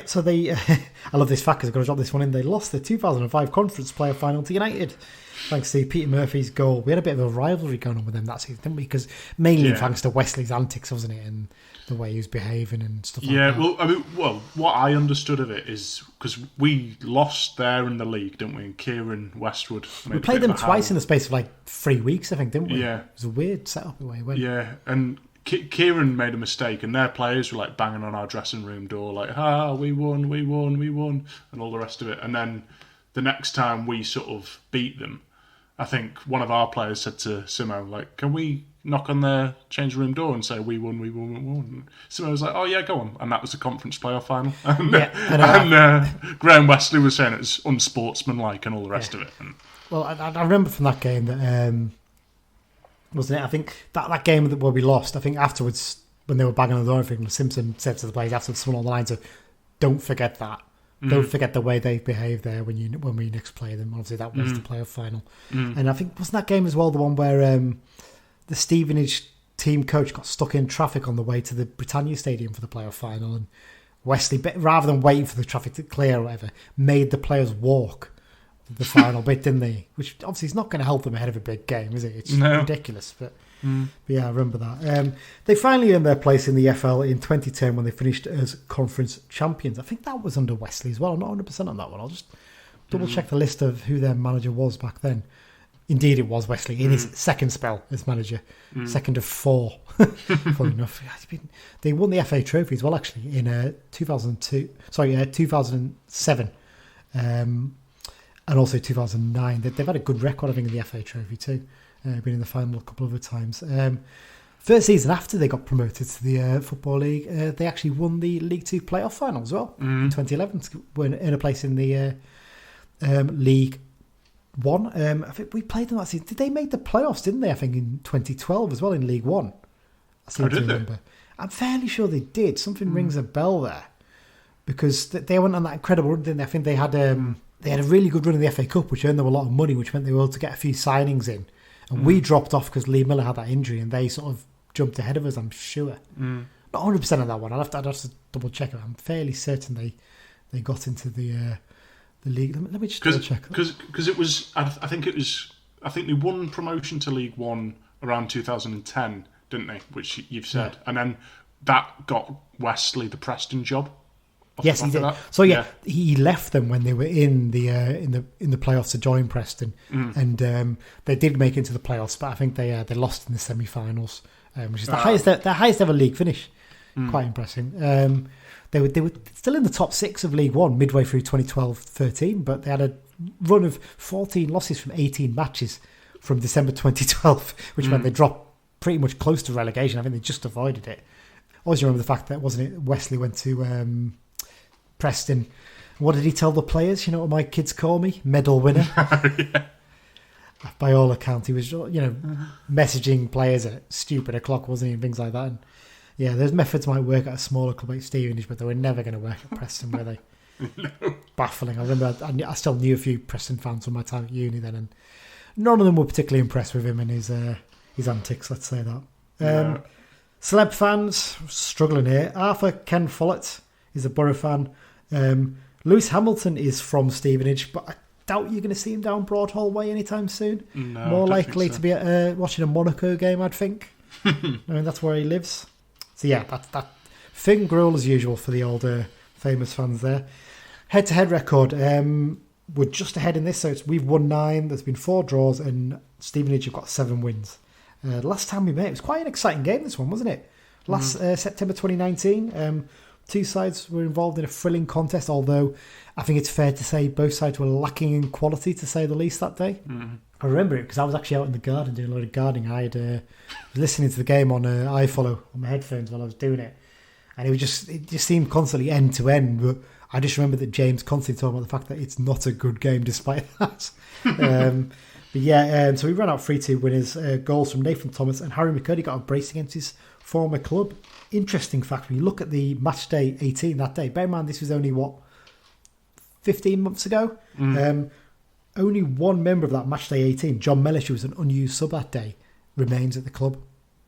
So they, I love this fact because I've got to drop this one in. They lost the 2005 Conference Player Final to United, thanks to Peter Murphy's goal. We had a bit of a rivalry going on with them that season, didn't we? Because mainly thanks to Wesley's antics, wasn't it? And the way he was behaving and stuff like that. What I understood of it is because we lost there in the league, didn't we? And Kieran Westwood. We played them twice in the space of like 3 weeks, I think, didn't we? Yeah. It was a weird setup the way it went. Yeah, and Kieran made a mistake, and their players were like banging on our dressing room door, like, we won, and all the rest of it. And then the next time we sort of beat them, I think one of our players said to Simo, like, can we knock on their change room door and say, we won. And Simo was like, oh yeah, go on. And that was the conference playoff final. And Graham Wesley was saying it was unsportsmanlike and all the rest of it. And, well, I remember from that game that... wasn't it? I think that game where we lost, I think afterwards, when they were banging on the door, I think Simpson said to the players afterwards, someone on the lines of, don't forget that. Don't forget the way they behaved there when we next play them. Obviously, that was the playoff final. And I think, wasn't that game as well the one where the Stevenage team coach got stuck in traffic on the way to the Britannia Stadium for the playoff final, and Wesley, rather than waiting for the traffic to clear or whatever, made the players walk the final bit, didn't they? Which obviously is not going to help them ahead of a big game, is it? It's ridiculous. But yeah, I remember that. They finally earned their place in the FL in 2010 when they finished as conference champions. I think that was under Wesley as well. I'm not 100% on that one. I'll just double check the list of who their manager was back then. Indeed, it was Wesley in his second spell as manager, second of 4. Funny enough, they won the FA Trophy as well, actually, in 2007. And also 2009. They've had a good record, I think, in the FA Trophy too. Been in the final a couple of other times. First season after they got promoted to the Football League, they actually won the League 2 playoff final as well in 2011. Were in a place in the League 1. I think we played them that season. Did they make the playoffs, didn't they? I think in 2012 as well in League 1. I seem to remember. I'm fairly sure they did. Something rings a bell there. Because they went on that incredible run, didn't they? I think they had a really good run in the FA Cup, which earned them a lot of money, which meant they were able to get a few signings in. And we dropped off because Lee Miller had that injury, and they sort of jumped ahead of us, I'm sure. Not 100% on that one. I'd have to double check it. I'm fairly certain they got into the league. Let me just double check. Because it was, I think they won promotion to League 1 around 2010, didn't they? Which you've said. Yeah. And then that got Wesley the Preston job. Yes, he did. So he left them when they were in the playoffs to join Preston, and they did make it into the playoffs, but I think they lost in the semi-finals, which is their highest ever league finish. Quite impressive. They were still in the top 6 of League 1 midway through 2012-13, but they had a run of 14 losses from 18 matches from December 2012, which meant they dropped pretty much close to relegation. I think they just avoided it. I always remember the fact that, wasn't it, Wesley went to Preston. What did he tell the players? You know what my kids call me? Medal winner. by all accounts, he was, messaging players at stupid o'clock, wasn't he, and things like that. And yeah, those methods might work at a smaller club like Stevenage, but they were never going to work at Preston, were they? No. Baffling. I remember I still knew a few Preston fans from my time at uni then, and none of them were particularly impressed with him and his antics, let's say that. No. Celeb fans, struggling here. Arthur Ken Follett is a Borough fan. Lewis Hamilton is from Stevenage, but I doubt you're going to see him down Broadhall Way anytime soon. No, more likely to be watching a Monaco game, I'd think. I mean, that's where he lives. So yeah, that Finn Gruel as usual for the old famous fans there. Head-to-head record, we're just ahead in this, so we've won 9, there's been 4 draws, and Stevenage have got 7 wins. Last time we met, it was quite an exciting game, this one, wasn't it? Last September 2019, 2 sides were involved in a thrilling contest, although I think it's fair to say both sides were lacking in quality, to say the least, that day. I remember it because I was actually out in the garden doing a lot of gardening. I was listening to the game on iFollow on my headphones while I was doing it, and it just seemed constantly end to end. But I just remember that James constantly talking about the fact that it's not a good game despite that. But yeah, so we ran out 3-2 winners. Goals from Nathan Thomas and Harry McCurdy got a brace against his former club. Interesting fact, when you look at the match day 18 that day, bear in mind this was only 15 months ago. Only one member of that match day 18, John Mellish, who was an unused sub that day, remains at the club.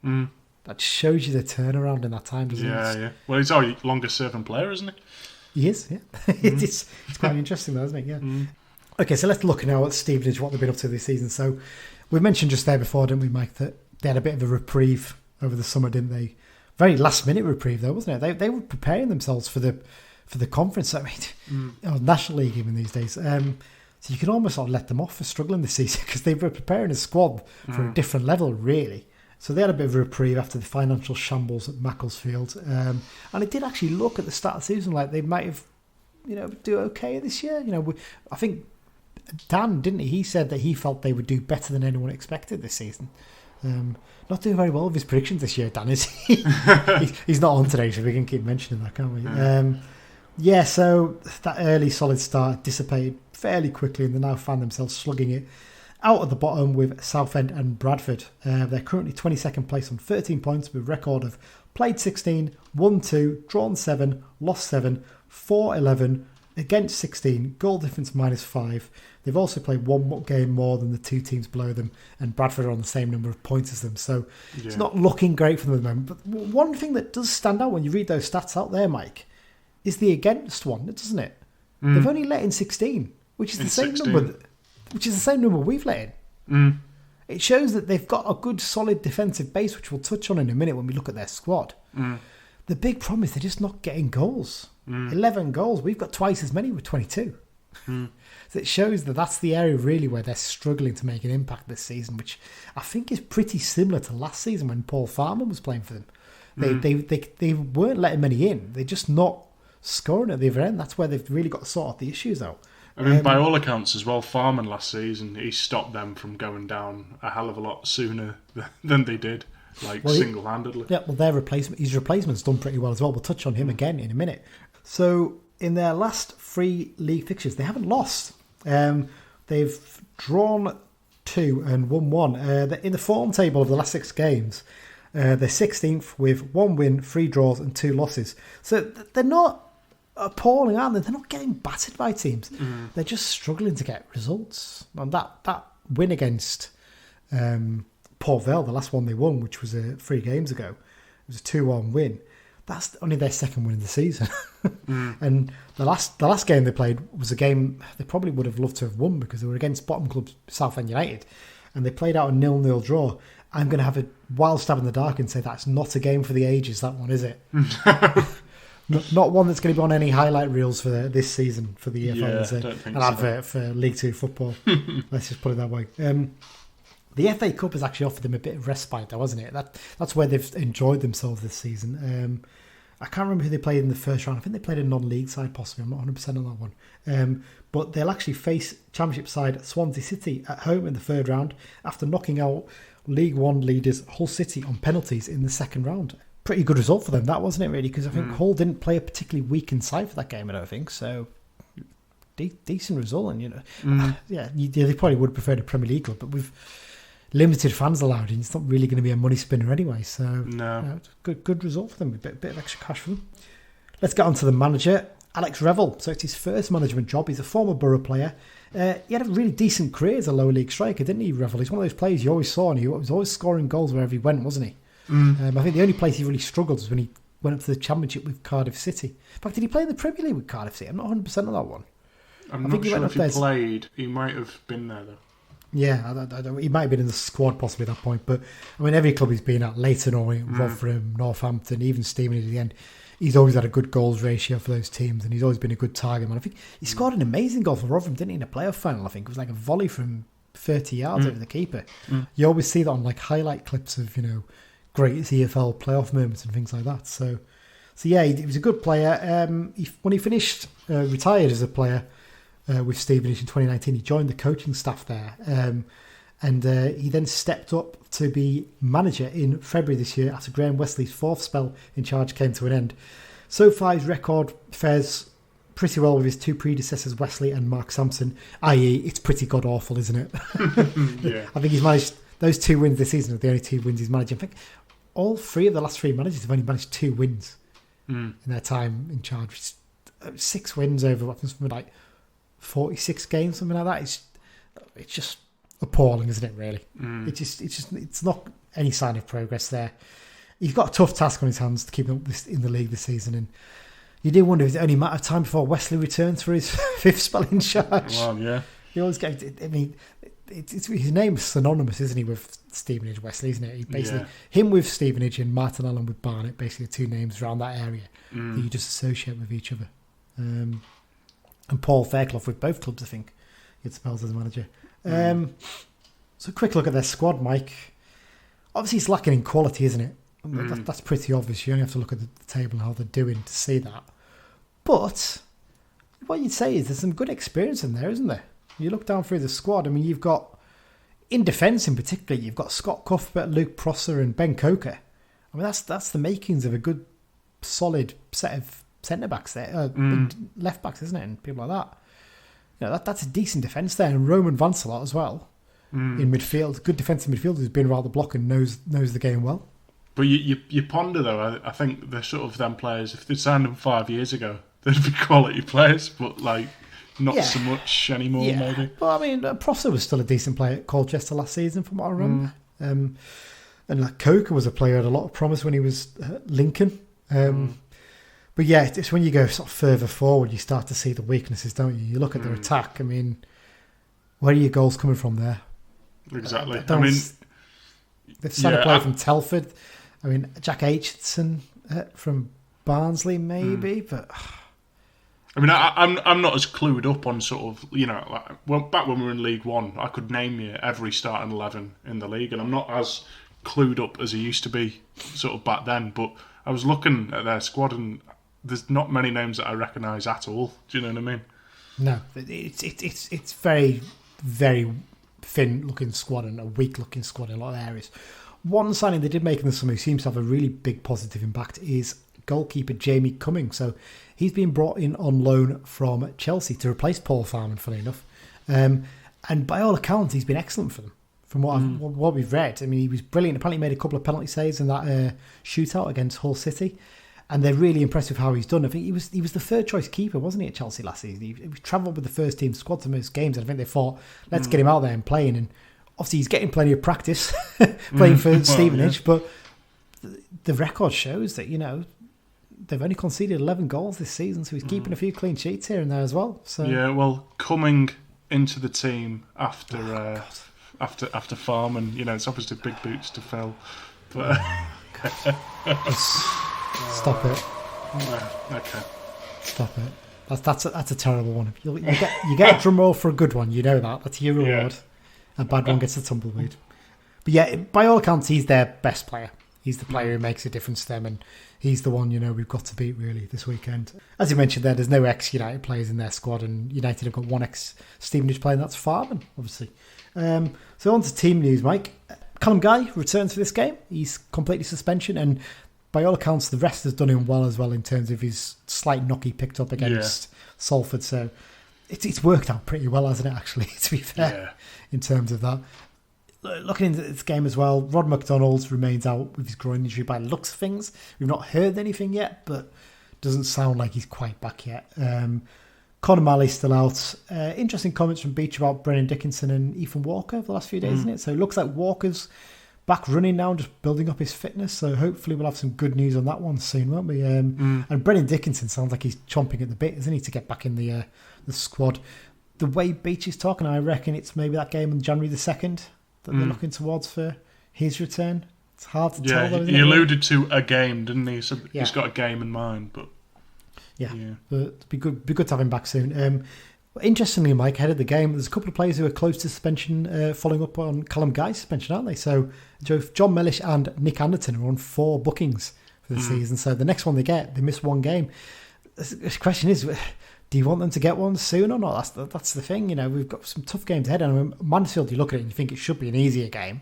That shows you the turnaround in that time, doesn't it? Yeah. Well, he's our longest serving player, isn't he? He is, yeah. It's quite interesting though, isn't it? Yeah. Okay, so let's look now at Stevenage, what they've been up to this season. So we mentioned just there before, didn't we, Mike, that they had a bit of a reprieve over the summer, didn't they? Very last minute reprieve though, wasn't it? They were preparing themselves for the conference. I mean, National League even these days. So you can almost sort of let them off for struggling this season because they were preparing a squad for a different level, really. So they had a bit of a reprieve after the financial shambles at Macclesfield. And it did actually look at the start of the season like they might have, do okay this year. I think Dan, didn't he? He said that he felt they would do better than anyone expected this season. Not doing very well with his predictions this year, Dan, is he? He's not on today, so we can keep mentioning that, can't we? So that early solid start dissipated fairly quickly, and they now found themselves slugging it out at the bottom with Southend and Bradford. They're currently 22nd place on 13 points with a record of played 16, won 2, drawn 7, lost 7, 4-11, against 16, goal difference -5. They've also played one game more than the 2 teams below them, and Bradford are on the same number of points as them. So it's not looking great for them at the moment. But one thing that does stand out when you read those stats out there, Mike, is the against one, doesn't it? They've only let in 16, which is the same 16. number. Which is the same number we've let in. It shows that they've got a good, solid defensive base, which we'll touch on in a minute when we look at their squad. The big problem is they're just not getting goals. 11 goals. We've got twice as many with 22. So it shows that that's the area really where they're struggling to make an impact this season, which I think is pretty similar to last season when Paul Farman was playing for them. They weren't letting many in. They're just not scoring at the other end. That's where they've really got to sort out the issues out. I mean, by all accounts as well, Farman last season, he stopped them from going down a hell of a lot sooner than they did, single-handedly. Yeah, well, his replacement's done pretty well as well. We'll touch on him again in a minute. So, in their last 3 league fixtures, they haven't lost. They've drawn 2 and won 1. In the form table of the last 6 games, they're 16th with 1 win, 3 draws and 2 losses. So, they're not appalling, aren't they? They're not getting battered by teams. They're just struggling to get results. And that win against Port Vale, the last one they won, which was 3 games ago, it was a 2-1 win. That's only their second win of the season. And the last game they played was a game they probably would have loved to have won because they were against bottom club Southend United, and they played out a 0-0 draw. I'm going to have a wild stab in the dark and say that's not a game for the ages, that one, is it? Not one that's going to be on any highlight reels for this season for the EFL. An advert for League 2 football. Let's just put it that way. The FA Cup has actually offered them a bit of respite, though, hasn't it? That's where they've enjoyed themselves this season. I can't remember who they played in the first round. I think they played a non-league side, possibly. I'm not 100% on that one. But they'll actually face Championship side Swansea City at home in the third round after knocking out League One leaders Hull City on penalties in the second round. Pretty good result for them, that, wasn't it, really? Because I think Hull didn't play a particularly weakened side for that game, I don't think. So decent result. And they probably would prefer the Premier League club, but with limited fans allowed, and it's not really going to be a money spinner anyway. So no, good result for them. A bit of extra cash for them. Let's get on to the manager, Alex Revel. So it's his first management job. He's a former Borough player. He had a really decent career as a lower league striker, didn't he, Revel? He's one of those players you always saw, and he was always scoring goals wherever he went, wasn't he? I think the only place he really struggled was when he went up to the Championship with Cardiff City. In fact, did he play in the Premier League with Cardiff City? I'm not 100% on that one. I'm not sure if he played. He might have been there, though. Yeah, he might have been in the squad possibly at that point. But, I mean, every club he's been at, Leyton Orient, Rotherham, Northampton, even Stevenage at the end, he's always had a good goals ratio for those teams, and he's always been a good target man. I think he scored an amazing goal for Rotherham, didn't he, in a playoff final? I think it was like a volley from 30 yards over the keeper. You always see that on like highlight clips of, great EFL playoff moments and things like that. So yeah, he was a good player. When he finished retired as a player with Stevenage in 2019, he joined the coaching staff there, and he then stepped up to be manager in February this year after Graham Wesley's fourth spell in charge came to an end. So far, his record fares pretty well with his two predecessors, Wesley and Mark Sampson, i.e. it's pretty god-awful, isn't it? Yeah. I think he's managed those 2 wins this season are the only 2 wins he's managed. I think all 3 of the last 3 managers have only managed 2 wins in their time in charge. 6 wins over something like 46 games, something like that. It's just appalling, isn't it? Really, it's not any sign of progress there. He's got a tough task on his hands to keep up in the league this season, and you do wonder if it's only a matter of time before Wesley returns for his 5th spell in charge. Well, yeah, he always gets. I mean, his name's synonymous, isn't he, with Stevenage, Wesley, isn't it? He basically him with Stevenage and Martin Allen with Barnet, basically 2 names around that area that you just associate with each other. And Paul Fairclough with both clubs, I think, he had spells as a manager. So a quick look at their squad, Mike. Obviously, it's lacking in quality, isn't it? That's pretty obvious. You only have to look at the table and how they're doing to see that. But what you'd say is there's some good experience in there, isn't there? You look down through the squad. I mean, you've got, in defence in particular, you've got Scott Cuthbert, Luke Prosser and Ben Coker. I mean, that's the makings of a good, solid set of centre-backs there, left-backs, isn't it? And people like that. That's a decent defence there. And Roman Vancelot as well in midfield. Good defensive midfielder who's been around the block and knows the game well. But you ponder, though, I think they're sort of them players, if they'd signed them 5 years ago, they'd be quality players, but not so much anymore, maybe. Well, I mean, Prosser was still a decent player at Colchester last season, from what I remember. And Coker was a player who had a lot of promise when he was at Lincoln. But yeah, it's when you go sort of further forward, you start to see the weaknesses, don't you? You look at their attack. I mean, where are your goals coming from there? Exactly. They've signed a player from Telford. I mean, Jack Aitchison from Barnsley, maybe, but. I mean, I'm not as clued up on sort of, back when we were in League One, I could name you every starting 11 in the league, and I'm not as clued up as I used to be sort of back then. But I was looking at their squad, and there's not many names that I recognise at all. Do you know what I mean? No, it's very, very thin-looking squad and a weak-looking squad in a lot of areas. One signing they did make in the summer who seems to have a really big positive impact is goalkeeper Jamie Cumming. So he's been brought in on loan from Chelsea to replace Paul Farman, funny enough. And by all accounts, he's been excellent for them. From what we've read, I mean, he was brilliant. Apparently, he made a couple of penalty saves in that shootout against Hull City, and they're really impressed with how he's done. I think he was the third choice keeper, wasn't he, at Chelsea last season? He travelled with the first team squad to most games, and I think they thought, let's get him out there and playing. And obviously, he's getting plenty of practice playing for Stevenage, but the record shows that they've only conceded 11 goals this season, so he's keeping a few clean sheets here and there as well. So yeah, coming into the team after Farman, it's obviously big boots to fill. But stop it. Okay. Stop it. That's a terrible one. You get a drum roll for a good one. You know that. That's your reward. A bad one gets a tumbleweed. But yeah, by all accounts, he's their best player. He's the player who makes a difference to them, and he's the one we've got to beat really this weekend. As you mentioned there's no ex-United players in their squad, and United have got one ex-Stevenage player, and that's Farman, obviously. So on to team news, Mike. Callum Guy returns for this game. He's completely suspension, and by all accounts, the rest has done him well as well in terms of his slight knock he picked up against Salford. So it's worked out pretty well, hasn't it, actually, to be fair, in terms of that. Looking into this game as well, Rod McDonald remains out with his groin injury by the looks of things. We've not heard anything yet, but doesn't sound like he's quite back yet. Conor Malley's still out. Interesting comments from Beech about Brennan Dickinson and Ethan Walker over the last few days, isn't it? So it looks like Walker's back running now, just building up his fitness. So hopefully we'll have some good news on that one soon, won't we? And Brennan Dickinson sounds like he's chomping at the bit, isn't he, to get back in the squad. The way Beech is talking, I reckon it's maybe that game on January the 2nd that they're looking towards for his return. It's hard to tell, though, isn't he it? alluded to a game, didn't he? So he's got a game in mind, but but it'd be good to have him back soon. Interestingly, Mike, ahead of the game, there's a couple of players who are close to suspension, following up on Callum Guy's suspension, aren't they? So John Mellish and Nick Anderton are on 4 bookings for the season. So the next one they get, they miss one game. The question is, do you want them to get one soon or not? That's the thing. We've got some tough games ahead. And Mansfield, you look at it and you think it should be an easier game.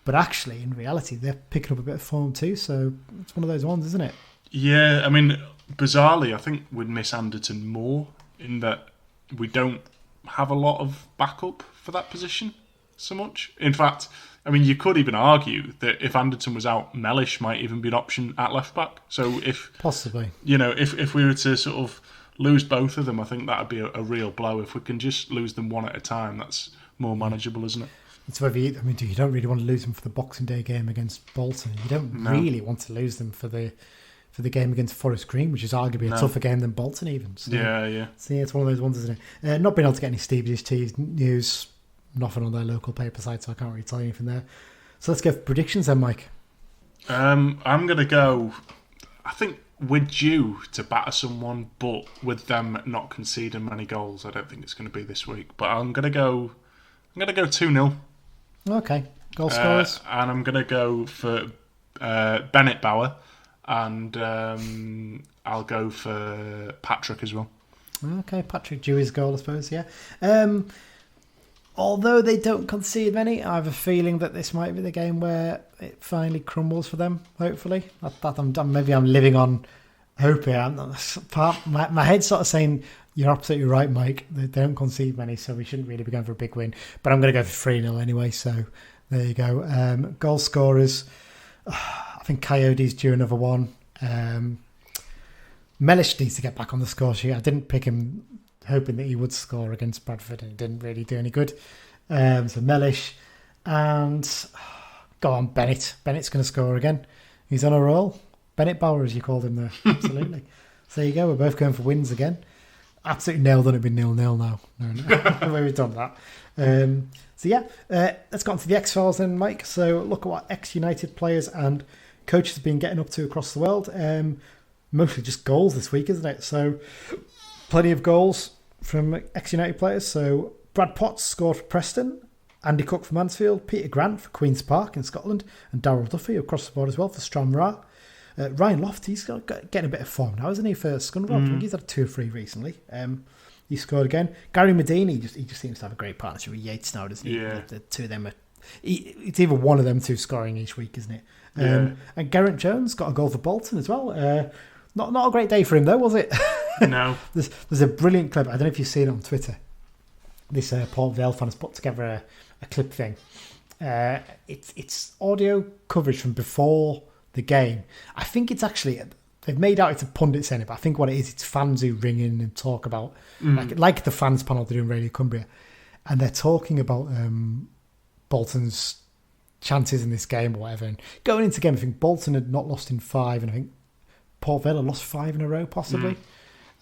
But actually, in reality, they're picking up a bit of form too. So it's one of those ones, isn't it? Yeah, I mean, bizarrely, I think we'd miss Anderton more in that we don't have a lot of backup for that position so much. In fact, I mean, you could even argue that if Anderton was out, Mellish might even be an option at left back. So if possibly, if we were to sort of lose both of them, I think that would be a real blow. If we can just lose them one at a time, that's more manageable, isn't it? It's whether you don't really want to lose them for the Boxing Day game against Bolton. You don't really want to lose them for the game against Forest Green, which is arguably a tougher game than Bolton even. So, So it's one of those ones, isn't it? Not being able to get any Stevenage Tees news, nothing on their local paper site, so I can't really tell you anything there. So let's go for predictions then, Mike. I'm going to go, I think we're due to batter someone, but with them not conceding many goals, I don't think it's going to be this week. But I'm going to go 2-0. Okay. Goal scorers. And I'm going to go for Bennett Bauer. And I'll go for Patrick as well. Okay, Patrick Dewey's goal, I suppose, yeah. Although they don't concede many, I have a feeling that this might be the game where it finally crumbles for them, hopefully. Maybe I'm living on hope here. My head's sort of saying, you're absolutely right, Mike. They don't concede many, so we shouldn't really be going for a big win. But I'm going to go for 3-0 anyway, so there you go. Goal scorers... I think Coyote's due another one. Mellish needs to get back on the score sheet. I didn't pick him hoping that he would score against Bradford, and it didn't really do any good. So Mellish and go on, Bennett. Bennett's going to score again. He's on a roll. Bennett Bauer, as you called him there. Absolutely. So there you go. We're both going for wins again. Absolutely nailed on it. Been 0-0 now. No. We've done that. Let's go on to the X-Files then, Mike. So look at what ex-United players and coaches have been getting up to across the world. Mostly just goals this week, isn't it? So plenty of goals from ex-United players. So Brad Potts scored for Preston, Andy Cook for Mansfield, Peter Grant for Queen's Park in Scotland, and Darryl Duffy across the board as well for Stranraer. Ryan Loft, he's getting a bit of form now, isn't he, for Scunthorpe? I think he's had 2 or 3 recently. He scored again. Gary Medina, he just seems to have a great partnership with Yates now, doesn't he? Yeah. The two of them it's either one of them two scoring each week, isn't it? And Garrett Jones got a goal for Bolton as well. Not a great day for him though, was it? No. There's a brilliant clip. I don't know if you've seen it on Twitter. This Port Vale fan has put together a clip thing. It's audio coverage from before the game. I think it's actually, they've made out it's a pundit saying it, but I think what it is, it's fans who ring in and talk about, like the fans panel they do in Radio Cumbria, and they're talking about Bolton's chances in this game or whatever. And going into the game, I think Bolton had not lost in 5, and I think Port Vale had lost 5 in a row, possibly.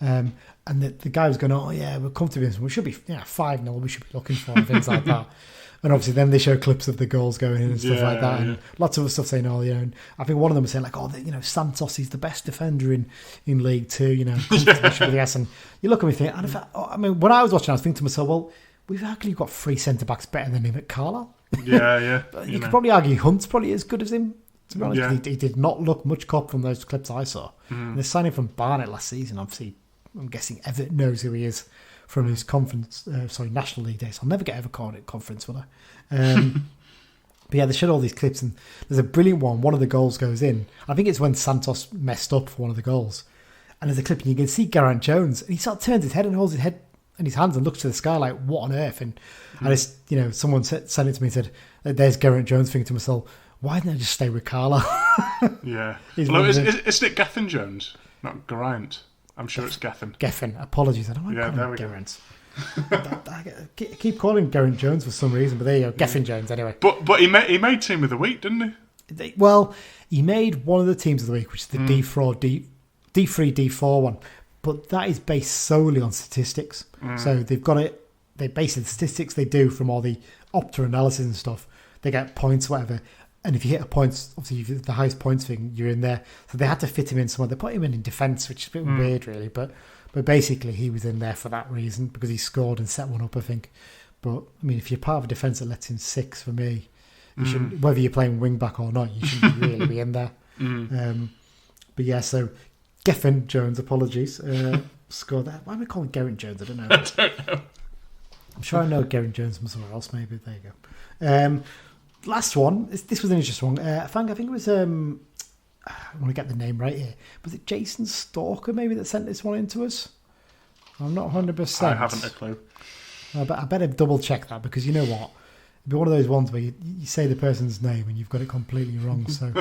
And the guy was going, oh yeah, we're comfortable. We should be 5-0. We should be looking for and things like that. And obviously, then they show clips of the goals going in and stuff like that, and lots of other stuff saying, and I think one of them was saying like, Santos is the best defender in League Two, yes. And you look at me thinking, when I was watching, I was thinking to myself, well, we've actually got 3 centre backs better than him at Carlisle. But you could probably argue Hunt's probably as good as him. To be honest, he did not look much cop from those clips I saw. And the signing from Barnet last season, obviously, I'm guessing Everton knows who he is from his National League days. I'll never get ever called it conference, will I? But yeah, they showed all these clips, and there's a brilliant one. One of the goals goes in. I think it's when Santos messed up for one of the goals. And there's a clip, and you can see Garrett Jones, and he sort of turns his head and holds his head in his hands and looks to the sky like, what on earth? And I just, someone sent it to me and said, there's Geraint Jones, thinking to myself, why didn't I just stay with Carla? Yeah. Well, isn't it Gethin Jones, not Geraint? I'm sure it's Gethin. Gethin. Apologies. I don't want to call him Geraint. I keep calling Geraint Jones for some reason, but there you go, Gethin Jones anyway. But he made team of the week, didn't he? Well, he made one of the teams of the week, which is the D3, D4 one. But that is based solely on statistics. So they've got it. They base the statistics they do from all the Opta analysis and stuff. They get points, whatever. And if you hit a point, obviously if the highest points thing, you're in there. So they had to fit him in somewhere. They put him in defence, which is a bit weird, really. But basically, he was in there for that reason because he scored and set one up, I think. But I mean, if you're part of a defence that lets in 6, for me, you shouldn't. Whether you're playing wing back or not, you shouldn't really be in there. But yeah, so Gethin Jones, apologies, scored that. Why am I calling Geraint Jones? I don't know. I don't know. I'm sure I know Geraint Jones from somewhere else. Maybe there you go. Last one. This was an interesting one. I think it was. I want to get the name right here. Was it Jason Stalker maybe that sent this one in to us? I'm not 100%. I haven't a clue. I better double check that because you know what? It'd be one of those ones where you say the person's name and you've got it completely wrong. So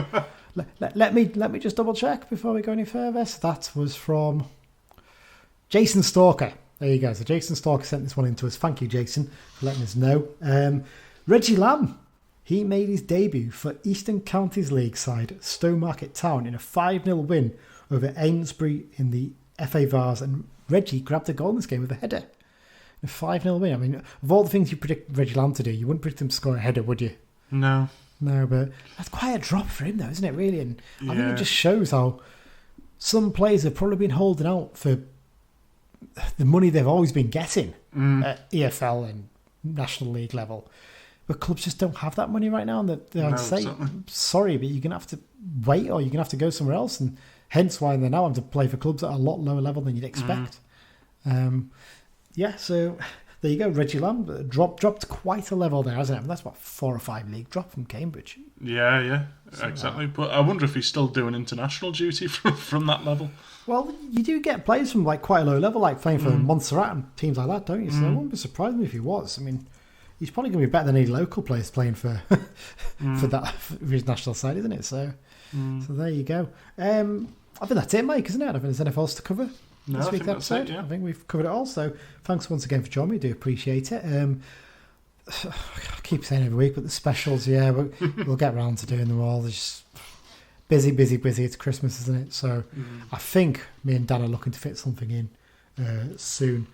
let me just double check before we go any further. So that was from Jason Stalker. There you go. So Jason Stalker sent this one in to us. Thank you, Jason, for letting us know. Reggie Lamb. He made his debut for Eastern Counties League side Stowmarket Town in a 5-0 win over Amesbury in the FA Vars, and Reggie grabbed a goal in this game with a header. A 5-0 win. I mean, of all the things you predict Reggie Lamb to do, you wouldn't predict him to score a header, would you? No, but that's quite a drop for him, though, isn't it, really? And I think it just shows how some players have probably been holding out for the money they've always been getting at EFL and National League level. But clubs just don't have that money right now, and they're saying, sorry, but you're going to have to wait or you're going to have to go somewhere else. And hence why they're now having to play for clubs at a lot lower level than you'd expect. So there you go. Reggie Lamb dropped quite a level there, hasn't it? I mean, that's what, 4 or 5 league drop from Cambridge. Yeah, exactly. But I wonder if he's still doing international duty from that level. Well, you do get players from like quite a low level, like playing for Montserrat and teams like that, don't you? So it wouldn't be surprising if he was. I mean, he's probably going to be better than any local players playing for for his national side, isn't it? So there you go. I think that's it, Mike, isn't it? I don't think there's anything else to cover this week's episode. I think we've covered it all. So thanks once again for joining me. I do appreciate it. I keep saying every week, but the specials, we'll get around to doing them all. They're just busy. It's Christmas, isn't it? So I think me and Dan are looking to fit something in soon.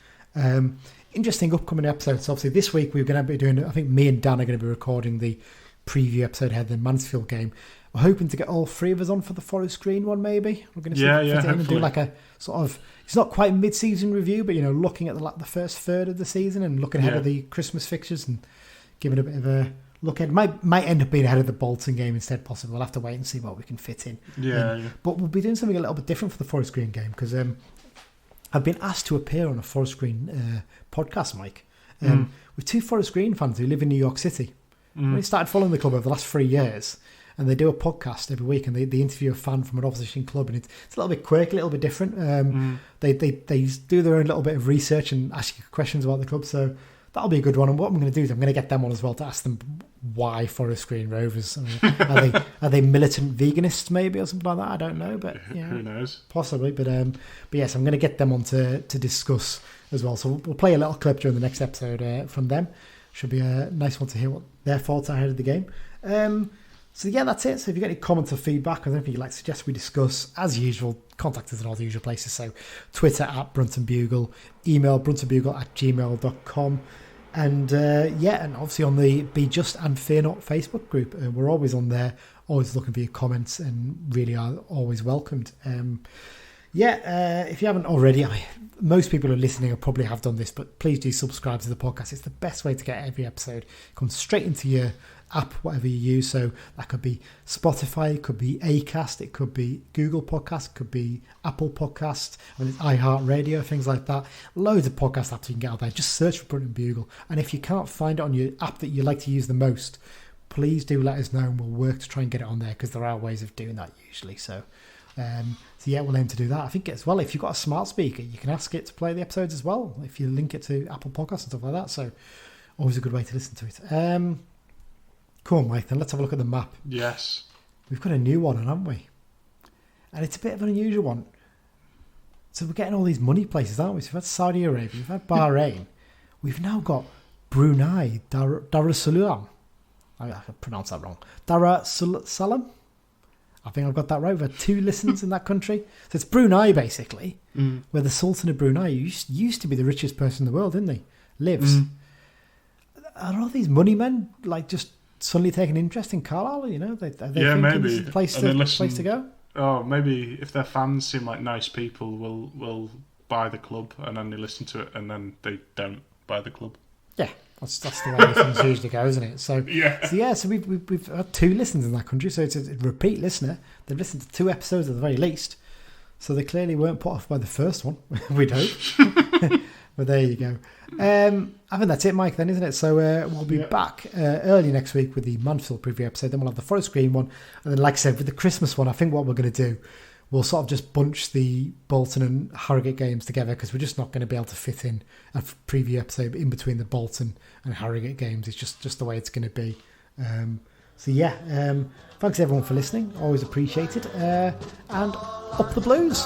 Interesting upcoming episodes. Obviously, this week we're going to be doing, I think me and Dan are going to be recording the preview episode ahead of the Mansfield game. We're hoping to get all 3 of us on for the Forest Green one, maybe. We're going to fit in and do like a sort of, it's not quite mid-season review, but, looking at the first third of the season and looking ahead of the Christmas fixtures and giving a bit of a look at might end up being ahead of the Bolton game instead, possibly. We'll have to wait and see what we can fit in. But we'll be doing something a little bit different for the Forest Green game because I've been asked to appear on a Forest Green podcast, Mike, with 2 Forest Green fans who live in New York City. We started following the club over the last 3 years, and they do a podcast every week, and they interview a fan from an opposition club, and it's a little bit quirky, a little bit different. They do their own little bit of research and ask you questions about the club, so that'll be a good one. And what I'm going to do is I'm going to get them on as well to ask them why Forest Green Rovers. Are they militant veganists maybe or something like that? I don't know, but who knows? Possibly, but yes, I'm going to get them on to discuss as well. So we'll play a little clip during the next episode from them. Should be a nice one to hear what their thoughts are ahead of the game. So that's it. So if you've got any comments or feedback or anything you'd like to suggest we discuss, as usual, contact us in all the usual places. So Twitter @BruntonBugle, email bruntonbugle@gmail.com. And and obviously on the Be Just and Fear Not Facebook group, we're always on there, always looking for your comments, and really are always welcomed. If you haven't already, most people who are listening probably have done this, but please do subscribe to the podcast. It's the best way to get every episode. It comes straight into your app, whatever you use. So that could be Spotify, it could be Acast, it could be Google Podcast, it could be Apple Podcast, and it's iHeartRadio, things like that. Loads of podcast apps you can get out there. Just search for Brunton Bugle, and if you can't find it on your app that you like to use the most, please do let us know, and we'll work to try and get it on there, because there are ways of doing that usually. So So yeah, we'll aim to do that. I think as well, if you've got a smart speaker, you can ask it to play the episodes as well, if you link it to Apple Podcasts and stuff like that. So always a good way to listen to it. Cool, Mike, then let's have a look at the map. Yes. We've got a new one, haven't we? And it's a bit of an unusual one. So we're getting all these money places, aren't we? So we've had Saudi Arabia, we've had Bahrain. We've now got Brunei, Darussalam. I can pronounce that wrong. Darussalam? I think I've got that right. We've had 2 listens in that country. So it's Brunei, basically, where the Sultan of Brunei used to be the richest person in the world, didn't he? Lives. Are all these money men, like, just suddenly taking interest in Carlisle? You know, they maybe this is the place to go. Oh, maybe if their fans seem like nice people, will buy the club, and then they listen to it, and then they don't buy the club. Yeah, that's the way things usually go, isn't it? So so we've had 2 listens in that country, so it's a repeat listener. They've listened to 2 episodes at the very least, so they clearly weren't put off by the first one. We'd hope. But there you go. I think that's it, Mike, then, isn't it? So we'll be back early next week with the Mansfield preview episode. Then we'll have the Forest Green one. And then, like I said, with the Christmas one, I think what we're going to do, we'll sort of just bunch the Bolton and Harrogate games together, because we're just not going to be able to fit in a preview episode in between the Bolton and Harrogate games. It's just the way it's going to be. Thanks everyone for listening. Always appreciated. And up the Blues.